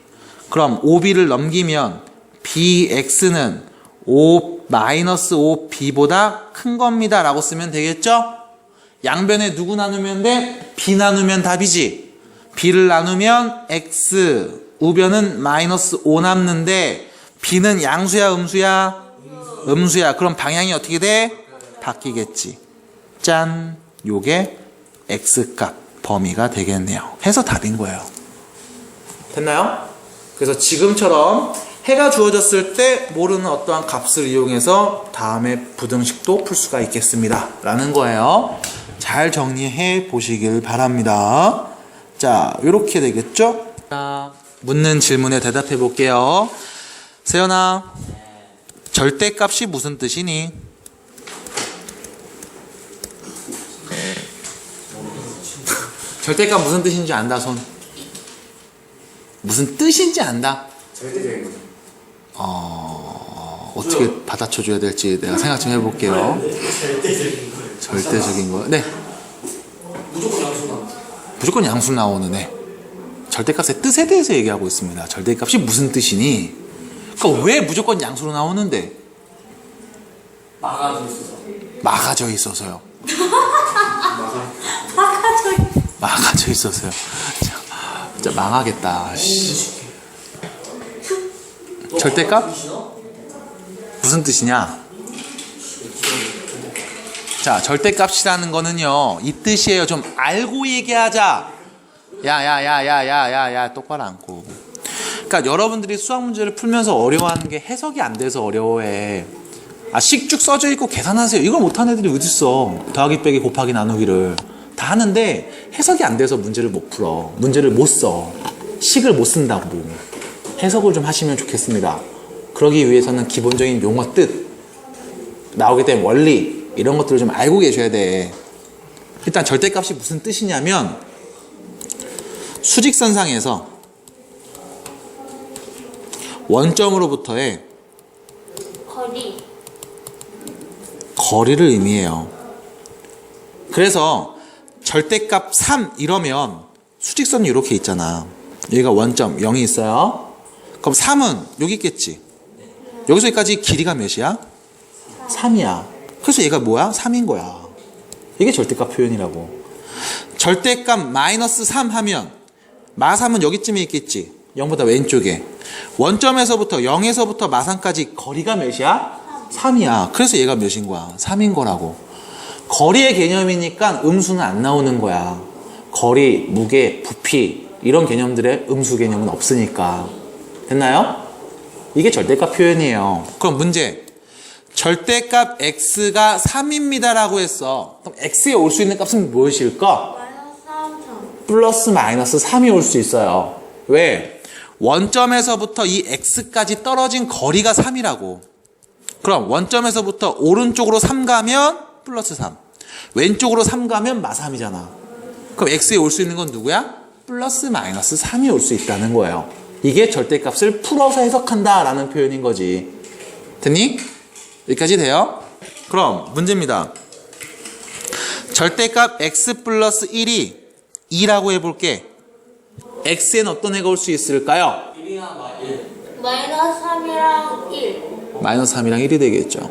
그럼 5b를 넘기면 bx는 5-5b보다 큰 겁니다 라고 쓰면 되겠죠? 양변에 누구 나누면 돼? b 나누면 답이지. b를 나누면 x, 우변은 -5 남는데 b는 양수야 음수야? 음수야. 그럼 방향이 어떻게 돼? 바뀌겠지. 짠! 요게 x값 범위가 되겠네요. 해서 답인 거예요. 됐나요? 그래서 지금처럼 해가 주어졌을 때 모르는 어떠한 값을 이용해서 다음에 부등식도 풀 수가 있겠습니다. 라는 거예요. 잘 정리해 보시길 바랍니다. 자, 이렇게 되겠죠? 자, 묻는 질문에 대답해 볼게요. 세연아, 절대값이 무슨 뜻이니? 절대값 무슨 뜻인지 안다, 손. 무슨 뜻인지 안다. 절대적인 거죠. 어떻게 받아쳐줘야 될지 내가 생각 좀 해볼게요. 절대적인 거예요. 절대적인 거. 네. 무조건 양수 나옵니다. 무조건 양수 나오는 애. 절대값의 뜻에 대해서 얘기하고 있습니다. 절대값이 무슨 뜻이니? 그러니까 왜 무조건 양수로 나오는데? 막아져 있어서. 막아져 있어서요. 아까 막아져 있어서요. 진짜 망하겠다. 씨. 절대값? 무슨 뜻이냐? 자, 절대값이라는 거는요, 이 뜻이에요. 좀 알고 얘기하자. 야, 똑바로 앉고. 그러니까 여러분들이 수학 문제를 풀면서 어려워하는 게 해석이 안 돼서 어려워해. 식쭉 써져 있고 계산하세요. 이걸 못하는 애들이 어딨어. 더하기 빼기 곱하기 나누기를 다 하는데 해석이 안 돼서 문제를 못 풀어. 문제를 못 써. 식을 못 쓴다고. 해석을 좀 하시면 좋겠습니다. 그러기 위해서는 기본적인 용어 뜻, 나오게 된 원리, 이런 것들을 좀 알고 계셔야 돼. 일단 절대값이 무슨 뜻이냐면 수직선상에서 원점으로부터의 거리를 의미해요. 그래서 절대값 3 이러면 수직선이 이렇게 있잖아. 여기가 원점 0이 있어요. 그럼 3은 여기 있겠지. 여기서 여기까지 길이가 몇이야? 3이야. 그래서 얘가 뭐야? 3인 거야. 이게 절대값 표현이라고. 절대값 -3 하면 마3은 여기쯤에 있겠지. 0보다 왼쪽에. 원점에서부터 0에서부터 마3까지 거리가 몇이야? 3이야. 그래서 얘가 몇인 거야? 3인 거라고. 거리의 개념이니까 음수는 안 나오는 거야. 거리, 무게, 부피 이런 개념들의 음수 개념은 없으니까. 됐나요? 이게 절대값 표현이에요. 그럼 문제. 절대값 x가 3입니다 라고 했어. 그럼 x에 올 수 있는 값은 무엇일까? 플러스 마이너스 3이 올 수 있어요. 왜? 원점에서부터 이 x까지 떨어진 거리가 3이라고. 그럼 원점에서부터 오른쪽으로 3 가면 플러스 3. 왼쪽으로 3 가면 마3이잖아. 그럼 x에 올 수 있는 건 누구야? 플러스 마이너스 3이 올 수 있다는 거예요. 이게 절대값을 풀어서 해석한다 라는 표현인 거지. 됐니? 여기까지 돼요? 그럼 문제입니다. 절대값 x 플러스 1이 2라고 해볼게. x엔 어떤 애가 올 수 있을까요? 1이나 1. -3이랑 1. -3이랑 1이 되겠죠.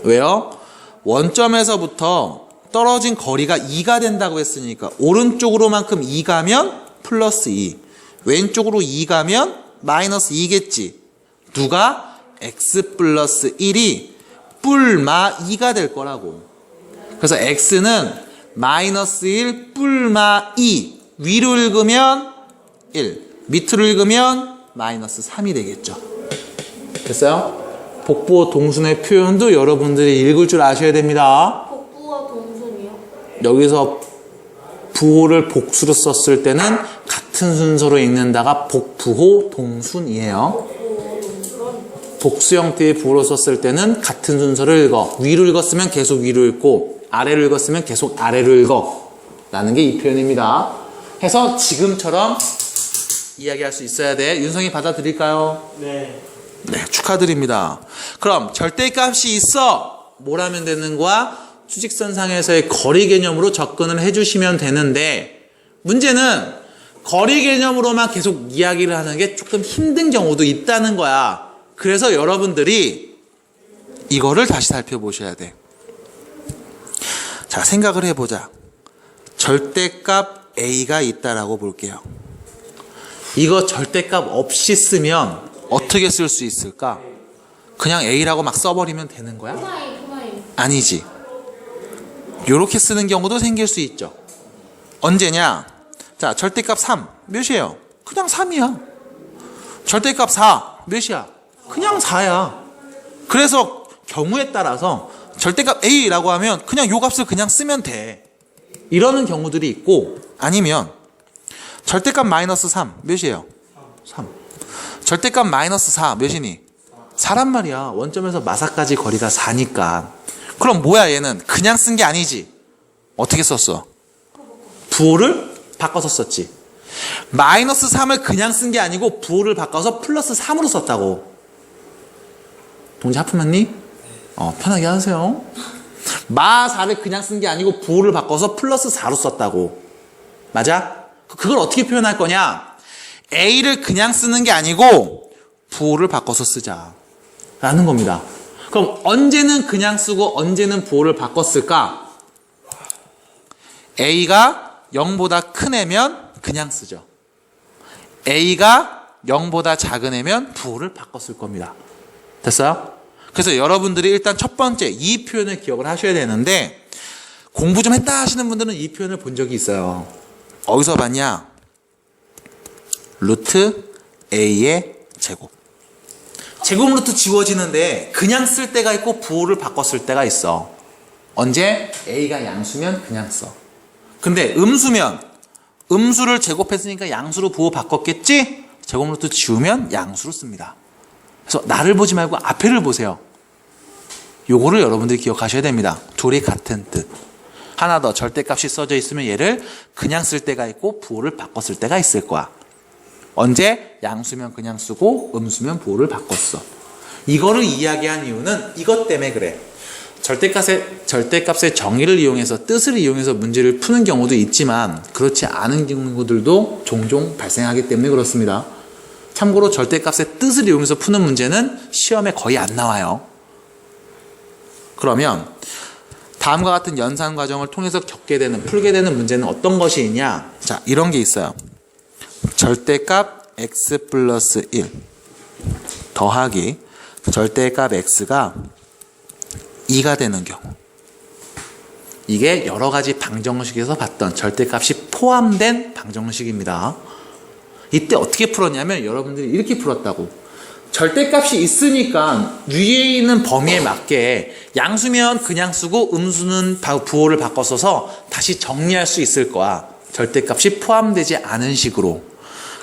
왜요? 원점에서부터 떨어진 거리가 2가 된다고 했으니까 오른쪽으로만큼 2 가면 플러스 2, 왼쪽으로 2 가면 마이너스 2겠지. 누가? x 플러스 1이 뿔마 2가 될 거라고. 그래서 x는 마이너스 1 뿔마 2. 위로 읽으면 1, 밑으로 읽으면 마이너스 3이 되겠죠. 됐어요? 복부어 동순의 표현도 여러분들이 읽을 줄 아셔야 됩니다. 복부와 동순이요? 여기서 부호를 복수로 썼을 때는 같은 순서로 읽는다가 복부호 동순이에요. 복수 형태의 부호로 썼을 때는 같은 순서를 읽어. 위로 읽었으면 계속 위로 읽고 아래로 읽었으면 계속 아래로 읽어 라는 게 이 표현입니다. 해서 지금처럼 이야기할 수 있어야 돼. 윤성이 받아들일까요? 네. 네, 축하드립니다. 그럼 절대값이 있어. 뭘 하면 되는 거야? 수직선상에서의 거리 개념으로 접근을 해주시면 되는데 문제는 거리 개념으로만 계속 이야기를 하는 게 조금 힘든 경우도 있다는 거야. 그래서 여러분들이 이거를 다시 살펴보셔야 돼. 자, 생각을 해보자. 절대값 A가 있다라고 볼게요. 이거 절대값 없이 쓰면 어떻게 쓸 수 있을까? 그냥 A라고 막 써버리면 되는 거야? 아니지. 요렇게 쓰는 경우도 생길 수 있죠. 언제냐? 자, 절대값 3 몇이에요? 그냥 3이야. 절대값 4 몇이야? 그냥 4야. 그래서 경우에 따라서 절대값 A라고 하면 그냥 요 값을 그냥 쓰면 돼. 이러는 경우들이 있고, 아니면 절대값 마이너스 3 몇이에요? 3. 절대값 마이너스 4 몇이니? 4란 말이야. 원점에서 마사까지 거리가 4니까. 그럼 뭐야 얘는? 그냥 쓴 게 아니지. 어떻게 썼어? 부호를 바꿔서 썼지. 마이너스 3을 그냥 쓴 게 아니고 부호를 바꿔서 플러스 3으로 썼다고. 동지 하품했니? 편하게 하세요. 마 4를 그냥 쓴 게 아니고 부호를 바꿔서 플러스 4로 썼다고. 맞아? 그걸 어떻게 표현할 거냐? A를 그냥 쓰는 게 아니고 부호를 바꿔서 쓰자 라는 겁니다. 그럼 언제는 그냥 쓰고 언제는 부호를 바꿨을까? A가 0보다 큰 애면 그냥 쓰죠. A가 0보다 작은 애면 부호를 바꿨을 겁니다. 됐어요? 그래서 여러분들이 일단 첫 번째 이 표현을 기억을 하셔야 되는데, 공부 좀 했다 하시는 분들은 이 표현을 본 적이 있어요. 어디서 봤냐? 루트 A의 제곱. 제곱 루트 지워지는데 그냥 쓸 때가 있고 부호를 바꿨을 때가 있어. 언제? A가 양수면 그냥 써. 근데 음수면 음수를 제곱했으니까 양수로 부호 바꿨겠지? 제곱 루트 지우면 양수로 씁니다. 그래서 나를 보지 말고 앞에를 보세요. 요거를 여러분들이 기억하셔야 됩니다. 둘이 같은 뜻. 하나 더, 절대값이 써져 있으면 얘를 그냥 쓸 때가 있고 부호를 바꿨을 때가 있을 거야. 언제? 양수면 그냥 쓰고 음수면 부호를 바꿨어. 이거를 이야기한 이유는 이것 때문에 그래. 절대값의 정의를 이용해서, 뜻을 이용해서 문제를 푸는 경우도 있지만 그렇지 않은 경우들도 종종 발생하기 때문에 그렇습니다. 참고로 절대값의 뜻을 이용해서 푸는 문제는 시험에 거의 안 나와요. 그러면 다음과 같은 연산 과정을 통해서 풀게 되는 문제는 어떤 것이 있냐? 자, 이런 게 있어요. 절대값 x 플러스 1 더하기 절대값 x가 2가 되는 경우. 이게 여러 가지 방정식에서 봤던 절대값이 포함된 방정식입니다. 이때 어떻게 풀었냐면 여러분들이 이렇게 풀었다고. 절대값이 있으니까 위에 있는 범위에 맞게 양수면 그냥 쓰고 음수는 부호를 바꿔 써서 다시 정리할 수 있을 거야. 절대값이 포함되지 않은 식으로.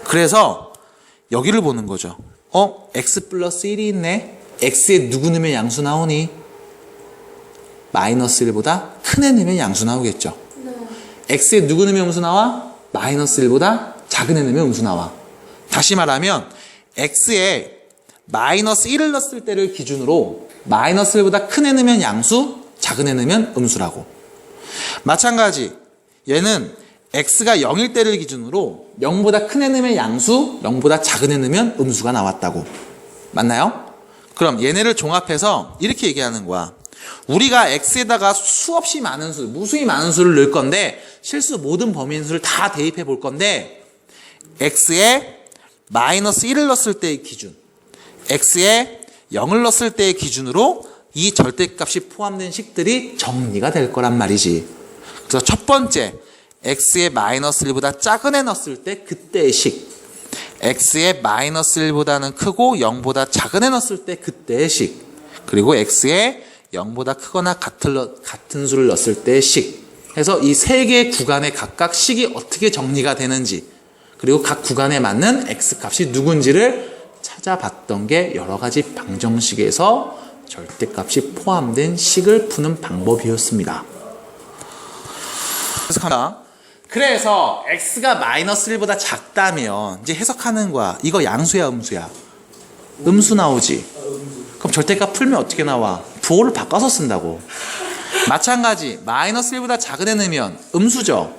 그래서 여기를 보는 거죠. x 플러스 1이 있네. x에 누구 넣으면 양수 나오니? 마이너스 1보다 큰 애 넣으면 양수 나오겠죠. x에 누구 넣으면 음수 나와? 마이너스 1보다 작은 애 넣으면 음수 나와. 다시 말하면 x에 마이너스 1을 넣었을 때를 기준으로 마이너스 1보다 큰 애 넣으면 양수, 작은 애 넣으면 음수라고. 마찬가지 얘는 x가 0일 때를 기준으로 0보다 큰 애 넣으면 양수, 0보다 작은 애 넣으면 음수가 나왔다고. 맞나요? 그럼 얘네를 종합해서 이렇게 얘기하는 거야. 우리가 x에다가 수없이 많은 수, 무수히 많은 수를 넣을 건데 실수 모든 범위인수를 다 대입해 볼 건데 x에 마이너스 1을 넣었을 때의 기준, x에 0을 넣었을 때의 기준으로 이 절대값이 포함된 식들이 정리가 될 거란 말이지. 그래서 첫 번째, x에 마이너스 1보다 작은 애 넣었을 때 그때의 식, x에 마이너스 1보다는 크고 0보다 작은 애 넣었을 때 그때의 식, 그리고 x에 0보다 크거나 같은 수를 넣었을 때의 식. 해서 이 세 개의 구간에 각각 식이 어떻게 정리가 되는지, 그리고 각 구간에 맞는 x값이 누군지를 찾아봤던 게 여러 가지 방정식에서 절대값이 포함된 식을 푸는 방법이었습니다. 그래서 x가 마이너스 1보다 작다면 이제 해석하는 거야. 이거 양수야, 음수야? 음수 나오지. 그럼 절대값 풀면 어떻게 나와? 부호를 바꿔서 쓴다고. 마찬가지 마이너스 1보다 작은 애 넣으면 음수죠.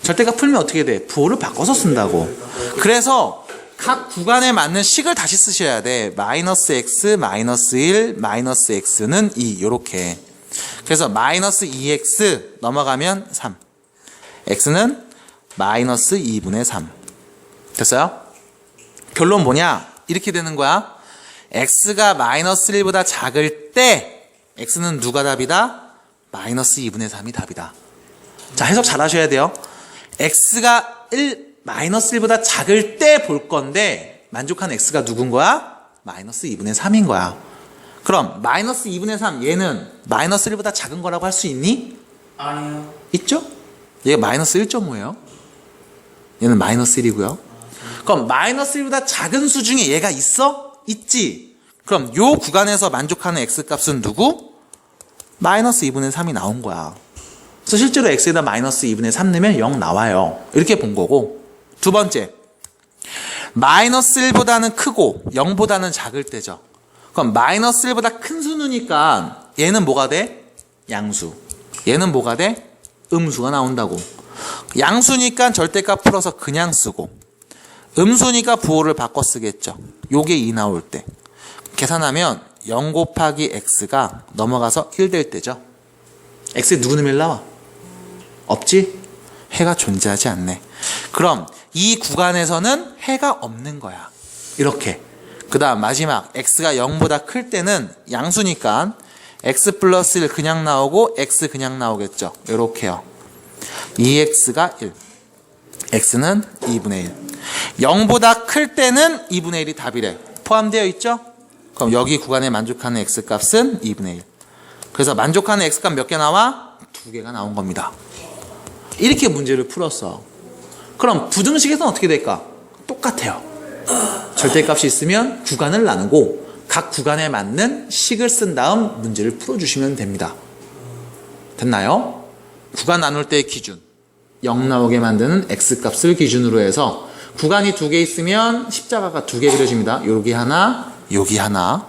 절대값 풀면 어떻게 돼? 부호를 바꿔서 쓴다고. 그래서 각 구간에 맞는 식을 다시 쓰셔야 돼. 마이너스 x, 마이너스 1, 마이너스 x는 2 요렇게. 그래서 마이너스 2x 넘어가면 3. x는 마이너스 2분의 3. 됐어요? 결론 뭐냐? 이렇게 되는 거야. x가 마이너스 1보다 작을 때 x는 누가 답이다? 마이너스 2분의 3이 답이다. 자, 해석 잘 하셔야 돼요. x가 마이너스 1보다 작을 때 볼 건데 만족하는 x가 누군 거야? 마이너스 2분의 3인 거야. 그럼 마이너스 2분의 3 얘는 마이너스 1보다 작은 거라고 할 수 있니? 아니요. 있죠? 얘가 마이너스 1.5예요. 얘는 마이너스 1이고요. 그럼 마이너스 1보다 작은 수 중에 얘가 있어? 있지. 그럼 요 구간에서 만족하는 x값은 누구? 마이너스 2분의 3이 나온 거야. 그래서 실제로 x에다 마이너스 2분의 3 넣으면 0 나와요. 이렇게 본 거고. 두 번째, 마이너스 1보다는 크고 0보다는 작을 때죠. 그럼 마이너스 1보다 큰 수누니까 얘는 뭐가 돼? 양수. 얘는 뭐가 돼? 음수가 나온다고. 양수니까 절대값 풀어서 그냥 쓰고, 음수니까 부호를 바꿔 쓰겠죠. 요게 2 나올 때. 계산하면 0 곱하기 x가 넘어가서 1 될 때죠. x에 누구 넣으면 나와? 없지? 해가 존재하지 않네. 그럼 이 구간에서는 해가 없는 거야. 이렇게. 그 다음 마지막 x가 0보다 클 때는 양수니까 x 플러스 1 그냥 나오고 x 그냥 나오겠죠. 이렇게요. 2x가 1. x는 2분의 1. 0보다 클 때는 2분의 1이 답이래. 포함되어 있죠? 그럼 여기 구간에 만족하는 x값은 2분의 1. 그래서 만족하는 x값 몇 개 나와? 2개가 나온 겁니다. 이렇게 문제를 풀었어. 그럼 부등식에서는 어떻게 될까? 똑같아요. 절대값이 있으면 구간을 나누고 각 구간에 맞는 식을 쓴 다음 문제를 풀어주시면 됩니다. 됐나요? 구간 나눌 때의 기준, 0 나오게 만드는 x값을 기준으로 해서 구간이 2개 있으면 십자가가 2개 그려집니다. 여기 하나, 여기 하나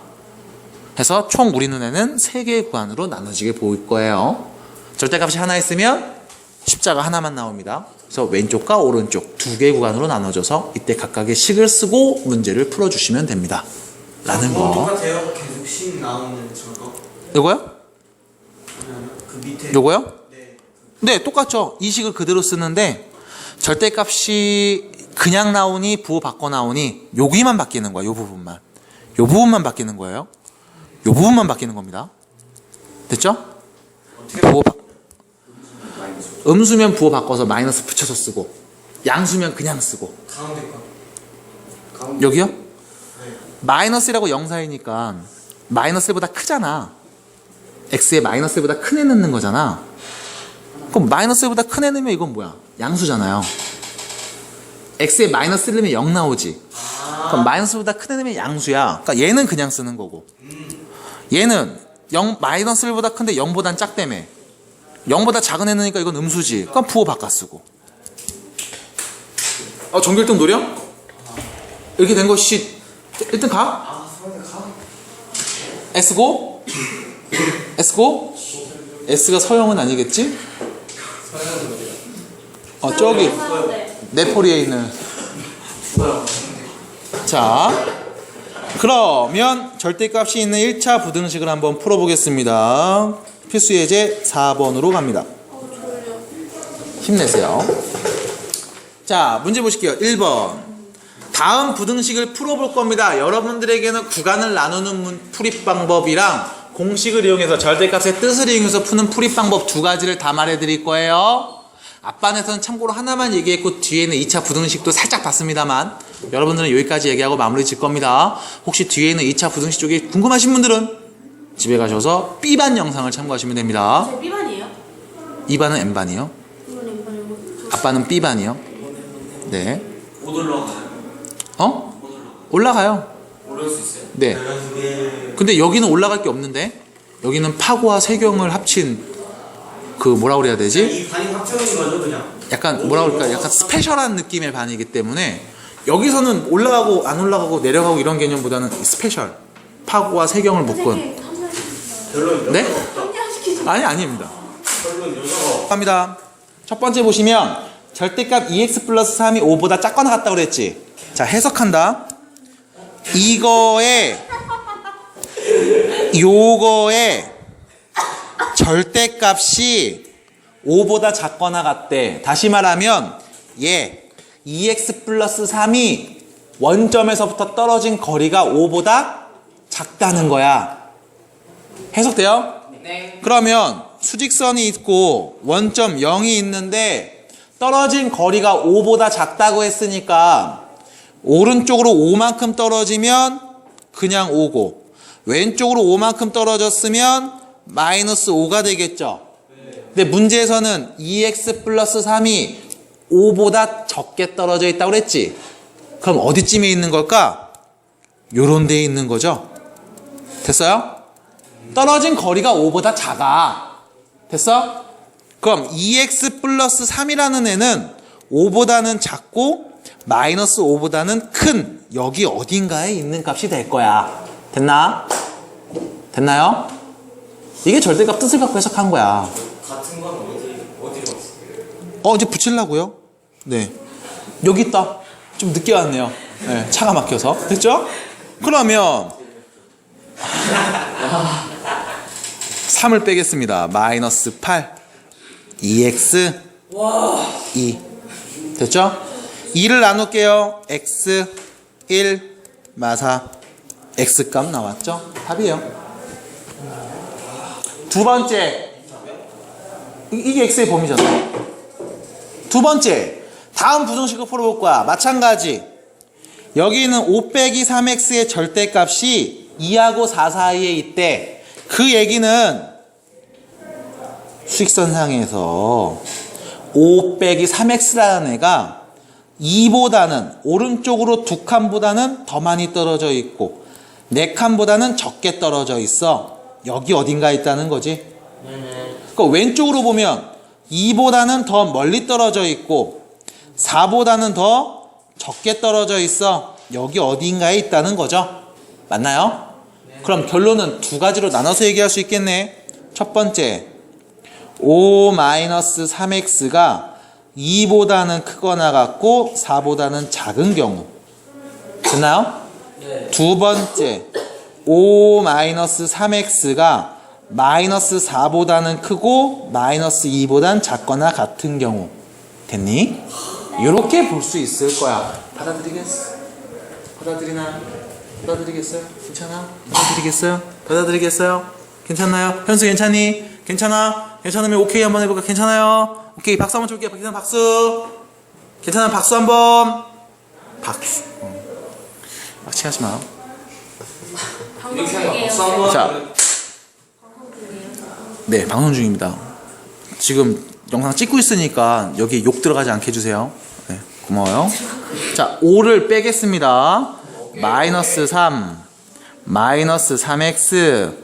해서 총 우리 눈에는 3개의 구간으로 나눠지게 보일 거예요. 절대값이 하나 있으면 십자가 하나만 나옵니다. 그래서 왼쪽과 오른쪽 2개의 구간으로 나눠져서 이때 각각의 식을 쓰고 문제를 풀어주시면 됩니다. 라는 거. 똑같아요. 계속 식 나오는 저거. 요거요? 그 밑에. 요거요? 네. 네, 똑같죠. 이 식을 그대로 쓰는데 절대값이 그냥 나오니 부호 바꿔 나오니 여기만 바뀌는 거야. 요 부분만. 요 부분만 바뀌는 거예요. 요 부분만 바뀌는 겁니다. 됐죠? 부호 음수면 부호 바꿔서 마이너스 붙여서 쓰고, 양수면 그냥 쓰고. 가운데 거. 가운데. 여기요? 네. 마이너스 1하고 0 사이니까 마이너스 1보다 크잖아. x에 마이너스 1보다 큰 애 넣는 거잖아. 그럼 마이너스 1보다 큰 애 넣으면 이건 뭐야? 양수잖아요. x에 마이너스 1 넣으면 0 나오지. 그럼 마이너스보다 큰 애 넣으면 양수야. 그러니까 얘는 그냥 쓰는 거고. 얘는 마이너스 1보다 큰데 0보단 작다며. 0보다 작은 애 넣으니까 이건 음수지. 그럼 부호 바꿔 쓰고. 전교 1등 노려? 이렇게 된 것이 1등 가? S고? S고? S가 서영은 아니겠지? 저기 네포리에 있는. 자, 그러면 절대값이 있는 1차 부등식을 한번 풀어보겠습니다. 필수 예제 4번으로 갑니다. 힘내세요. 자, 문제 보실게요. 1번. 다음 부등식을 풀어볼 겁니다. 여러분들에게는 구간을 나누는 풀이 방법이랑 공식을 이용해서 절대값의 뜻을 이용해서 푸는 풀이 방법 2가지를 다 말해드릴 거예요. 앞반에서는 참고로 하나만 얘기했고 뒤에는 2차 부등식도 살짝 봤습니다만 여러분들은 여기까지 얘기하고 마무리 질 겁니다. 혹시 뒤에는 2차 부등식 쪽이 궁금하신 분들은 집에 가셔서 B반 영상을 참고하시면 됩니다. 제 B반이에요? 2반은 N반이요. 이건 엠번이고. 아빠는 B반이요. 네. 못 올라가요. 어? 못 올라가요. 올라가요. 올라갈 수 있어요? 네. 네. 근데 여기는 올라갈 게 없는데 여기는 파고와 세경을 합친 그 뭐라 그래야 되지? 이 반이 확정인 거죠, 그냥? 약간 뭐라 그럴까? 약간 스페셜한 느낌의 반이기 때문에 여기서는 올라가고 안 올라가고 내려가고 이런 개념보다는 스페셜 파고와 세경을 묶은. 선생님, 한 번. 별로 네? 한명 시키지. 아닙니다. 별로 여자가 갑니다. 첫 번째 보시면 절대값 2x 플러스 3이 5보다 작거나 같다고 그랬지. 자, 해석한다. 요거의 절대값이 5보다 작거나 같대. 다시 말하면 2x 플러스 3이 원점에서부터 떨어진 거리가 5보다 작다는 거야. 해석돼요? 네. 그러면 수직선이 있고 원점 0이 있는데 떨어진 거리가 5보다 작다고 했으니까 오른쪽으로 5만큼 떨어지면 그냥 5고 왼쪽으로 5만큼 떨어졌으면 마이너스 5가 되겠죠. 근데 문제에서는 2x 플러스 3이 5보다 적게 떨어져 있다고 그랬지. 그럼 어디쯤에 있는 걸까? 요런 데에 있는 거죠. 됐어요? 떨어진 거리가 5보다 작아. 됐어? 그럼 2x 플러스 3이라는 애는 5보다는 작고 마이너스 5보다는 큰 여기 어딘가에 있는 값이 될 거야. 됐나? 됐나요? 이게 절대값 뜻을 갖고 해석한 거야. 같은 건 어디로 왔어요? 이제 붙이려고요? 네. 여기 있다. 좀 늦게 왔네요. 네, 차가 막혀서. 됐죠? 그러면 3을 빼겠습니다. 마이너스 8 2x 2 됐죠? 2를 나눌게요. x 1 마사 x값 나왔죠? 답이에요. 두 번째 이게 x의 범위잖아. 두 번째 다음 부등식을 풀어볼 거야. 마찬가지 여기는 5 빼기 3x의 절대값이 2하고 4 사이에 있대. 그 얘기는 수직선상에서 5 빼기 3x라는 애가 2보다는 오른쪽으로 2칸보다는 더 많이 떨어져 있고 4칸보다는 적게 떨어져 있어. 여기 어딘가에 있다는 거지. 그러니까 왼쪽으로 보면 2보다는 더 멀리 떨어져 있고 4보다는 더 적게 떨어져 있어. 여기 어딘가에 있다는 거죠. 맞나요? 그럼 결론은 두 가지로 나눠서 얘기할 수 있겠네. 첫 번째 5-3x가 2보다는 크거나 같고 4보다는 작은 경우. 됐나요? 네. 두 번째 5-3x가 마이너스 4보다는 크고 마이너스 2보다는 작거나 같은 경우. 됐니? 이렇게 볼 수 있을 거야. 받아들이겠어? 받아들이나? 받아들이겠어요? 괜찮아? 받아들이겠어요? 받아들이겠어요? 괜찮나요? 현수 괜찮니? 괜찮아? 괜찮으면 오케이 한번 해볼까? 괜찮아요? 오케이 박수 한번 쳐볼게요. 괜찮아 박수. 괜찮아 박수 한번. 박수. 빡치하지 마. 방금 이렇게 하면 중이에요. 박수 한번. 자. 방금 중이에요. 네, 방송 중입니다. 지금 영상 찍고 있으니까 여기 욕 들어가지 않게 해주세요. 네, 고마워요. 자, 5를 빼겠습니다. 마이너스 3, 마이너스 3x,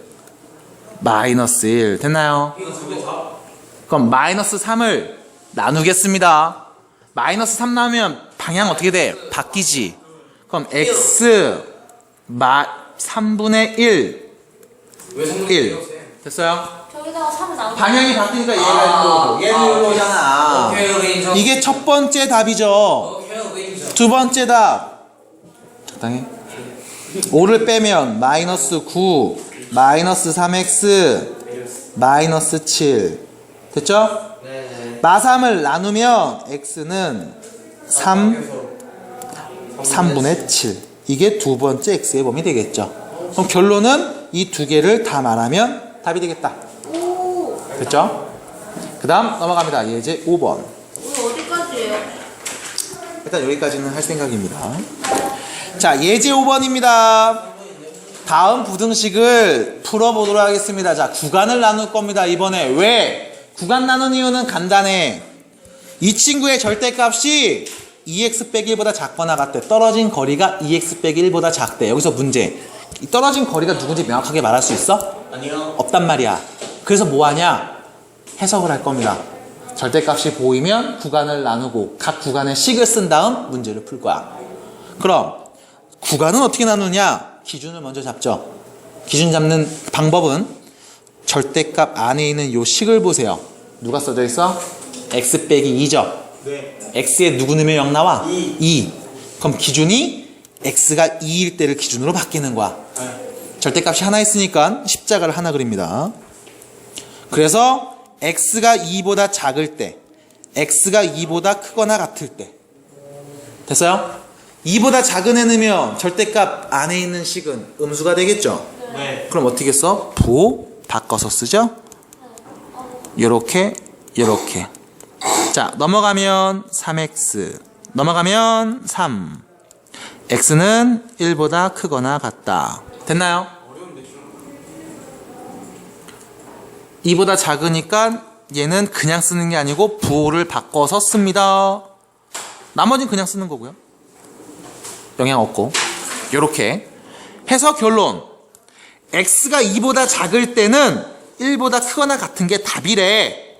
마이너스 1. 됐나요? 그럼 마이너스 3을 나누겠습니다. 마이너스 3 나누면 방향 어떻게 돼? 바뀌지. 그럼 x 3분의 1. 왜 성능 1. 됐어요? 저기다가 3 나오고. 방향이 바뀌니까 얘가 일로 오고 얘는 일로 오잖아. 오케이 인정. 이게 첫 번째 답이죠. 오케이 인정. 두 번째 답. 적당히. 5를 빼면 마이너스 9, 마이너스 3x, 마이너스 7. 됐죠? 네. 마3을 나누면 x는 3분의 7. 이게 두 번째 x의 범위 되겠죠. 그럼 결론은 이 두 개를 다 말하면 답이 되겠다. 오. 됐죠? 그 다음 넘어갑니다. 예제 5번. 오늘 어디까지예요? 일단 여기까지는 할 생각입니다. 자, 예제 5번입니다. 다음 부등식을 풀어보도록 하겠습니다. 자, 구간을 나눌 겁니다. 이번에 왜? 구간 나눈 이유는 간단해. 이 친구의 절대값이 2x 빼기 1보다 작거나 같대. 떨어진 거리가 2x 빼기 1보다 작대. 여기서 문제. 이 떨어진 거리가 누군지 명확하게 말할 수 있어? 아니요. 없단 말이야. 그래서 뭐 하냐? 해석을 할 겁니다. 절대값이 보이면 구간을 나누고 각 구간의 식을 쓴 다음 문제를 풀 거야. 그럼 구간은 어떻게 나누냐? 기준을 먼저 잡죠. 기준 잡는 방법은 절대값 안에 있는 요 식을 보세요. 누가 써져 있어? x 빼기 2죠. 네. x에 누구 넣으면 0 나와? 2. 2. 그럼 기준이 x가 2일 때를 기준으로 바뀌는 거야. 네. 절대값이 하나 있으니까 십자가를 하나 그립니다. 그래서 x가 2보다 작을 때, x가 2보다 크거나 같을 때. 됐어요? 2보다 작은 애 넣으면 절대값 안에 있는 식은 음수가 되겠죠? 네. 그럼 어떻게 써? 부 바꿔서 쓰죠? 요렇게 요렇게. 자, 넘어가면 3x, 넘어가면 3. x는 1보다 크거나 같다. 됐나요? 2보다 작으니까 얘는 그냥 쓰는 게 아니고 부호를 바꿔서 씁니다. 나머지는 그냥 쓰는 거고요. 영향 없고. 요렇게 해서 결론. x가 2보다 작을 때는 1보다 크거나 같은 게 답이래.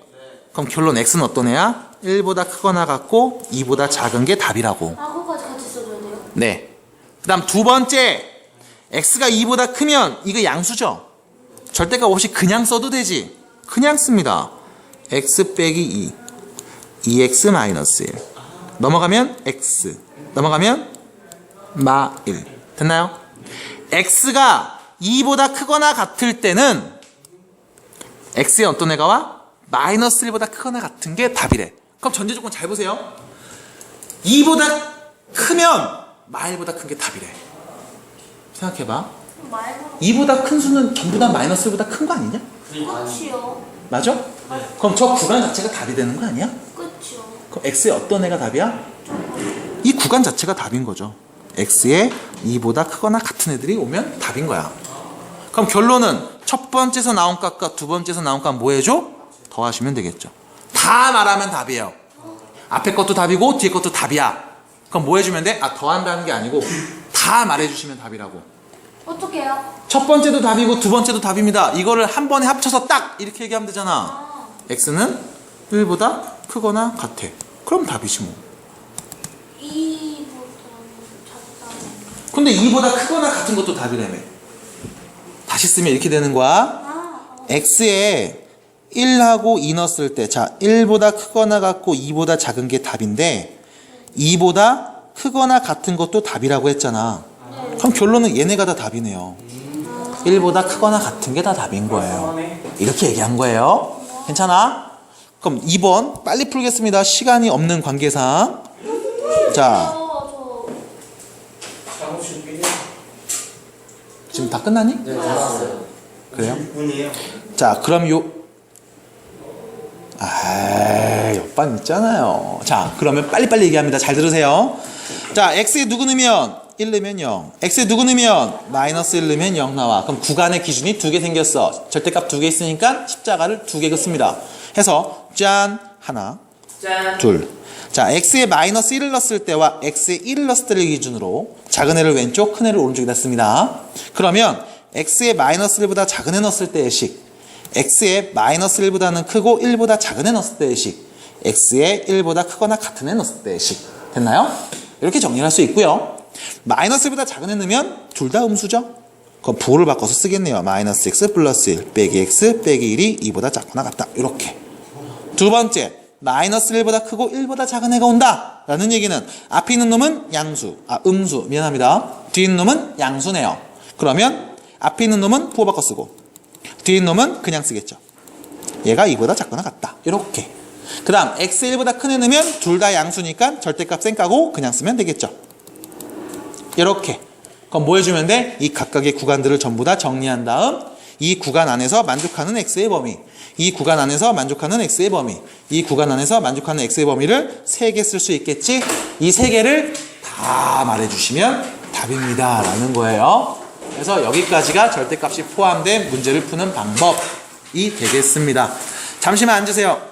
그럼 결론 x는 어떤 애야? 1보다 크거나 같고 2보다 작은 게 답이라고. 아, 그거까지 같이 써줘야 돼요? 네. 그 다음 두 번째, x가 2보다 크면 이거 양수죠? 절대값 없이 그냥 써도 되지. 그냥 씁니다. x 빼기 2, 2x 마이너스 1. 넘어가면 x, 넘어가면 마 1. 됐나요? x가 2보다 크거나 같을 때는 x의 어떤 애가 와? 마이너스 1보다 크거나 같은 게 답이래. 그럼 전제 조건 잘 보세요. 2보다 크면 마일보다 큰 게 답이래. 생각해봐. 말고 2보다 큰 수는 전부 다 마이너스 1보다 큰 거 아니냐? 끝이요. 맞아? 그럼 저 구간 자체가 답이 되는 거 아니야? 끝이요. 그럼 x의 어떤 애가 답이야? 이 구간 자체가 답인 거죠. x의 2보다 크거나 같은 애들이 오면 답인 거야. 그럼 결론은 첫 번째에서 나온 값과 두 번째에서 나온 값 뭐 해줘? 더하시면 되겠죠. 다 말하면 답이에요. 앞에 것도 답이고 뒤에 것도 답이야. 그럼 뭐 해주면 돼? 아, 더한다는 게 아니고 다 말해주시면 답이라고. 어떻게 해요? 첫 번째도 답이고 두 번째도 답입니다. 이거를 한 번에 합쳐서 딱 이렇게 얘기하면 되잖아. 아, x는 1보다 크거나 같아. 그럼 답이지 뭐. 2보다 작다. 근데 2보다 크거나 같은 것도 답이라며. 다시 쓰면 이렇게 되는 거야. 아, x에 1하고 2 넣었을 때, 자, 1보다 크거나 같고 2보다 작은 게 답인데 2보다 크거나 같은 것도 답이라고 했잖아. 그럼 결론은 얘네가 다 답이네요. 1보다 크거나 같은 게 다 답인 거예요. 이렇게 얘기한 거예요. 괜찮아? 그럼 2번 빨리 풀겠습니다. 시간이 없는 관계상. 자, 저 사무실 삐 지금 다 끝나니? 네, 나왔어요. 그래요? 6분이에요. 자, 그럼 옆반 있잖아요. 자, 그러면 빨리빨리 얘기합니다. 잘 들으세요. 자, x에 누구 넣으면 1 넣으면 0. x에 누구 넣으면 마이너스 1 넣으면 0 나와. 그럼 구간의 기준이 두 개 생겼어. 절대값 두 개 있으니까 십자가를 두 개 긋습니다. 해서 짠, 하나, 짠. 둘. 자, x에 마이너스 1을 넣었을 때와 x에 1을 넣었을 때를 기준으로 작은 애를 왼쪽, 큰 애를 오른쪽에다 씁니다. 그러면 x에 마이너스 1보다 작은 애 넣었을 때의 식, x에 마이너스 1보다는 크고 1보다 작은 애 넣었을 때의 식, x에 1보다 크거나 같은 애 넣었을 때의 식. 됐나요? 이렇게 정리할 수 있고요. 마이너스 1보다 작은 애 넣으면 둘 다 음수죠? 그럼 부호를 바꿔서 쓰겠네요. 마이너스 x 플러스 1 빼기 x 빼기 1이 2보다 작거나 같다. 이렇게. 두 번째, 마이너스 1보다 크고 1보다 작은 애가 온다 라는 얘기는 앞에 있는 놈은 양수, 음수, 미안합니다. 뒤에 있는 놈은 양수네요. 그러면 앞에 있는 놈은 부호 바꿔 쓰고 뒤에 있는 놈은 그냥 쓰겠죠. 얘가 2보다 작거나 같다. 이렇게. 그 다음 x 1보다 큰 애 넣으면 둘 다 양수니까 절대값 쌩까고 그냥 쓰면 되겠죠. 이렇게. 그럼 뭐 해주면 돼? 이 각각의 구간들을 전부 다 정리한 다음 이 구간 안에서 만족하는 x의 범위, 이 구간 안에서 만족하는 x의 범위, 이 구간 안에서 만족하는 x의 범위를 3개 쓸 수 있겠지? 이 3개를 다 말해주시면 답입니다 라는 거예요. 그래서 여기까지가 절대값이 포함된 문제를 푸는 방법이 되겠습니다. 잠시만 앉으세요.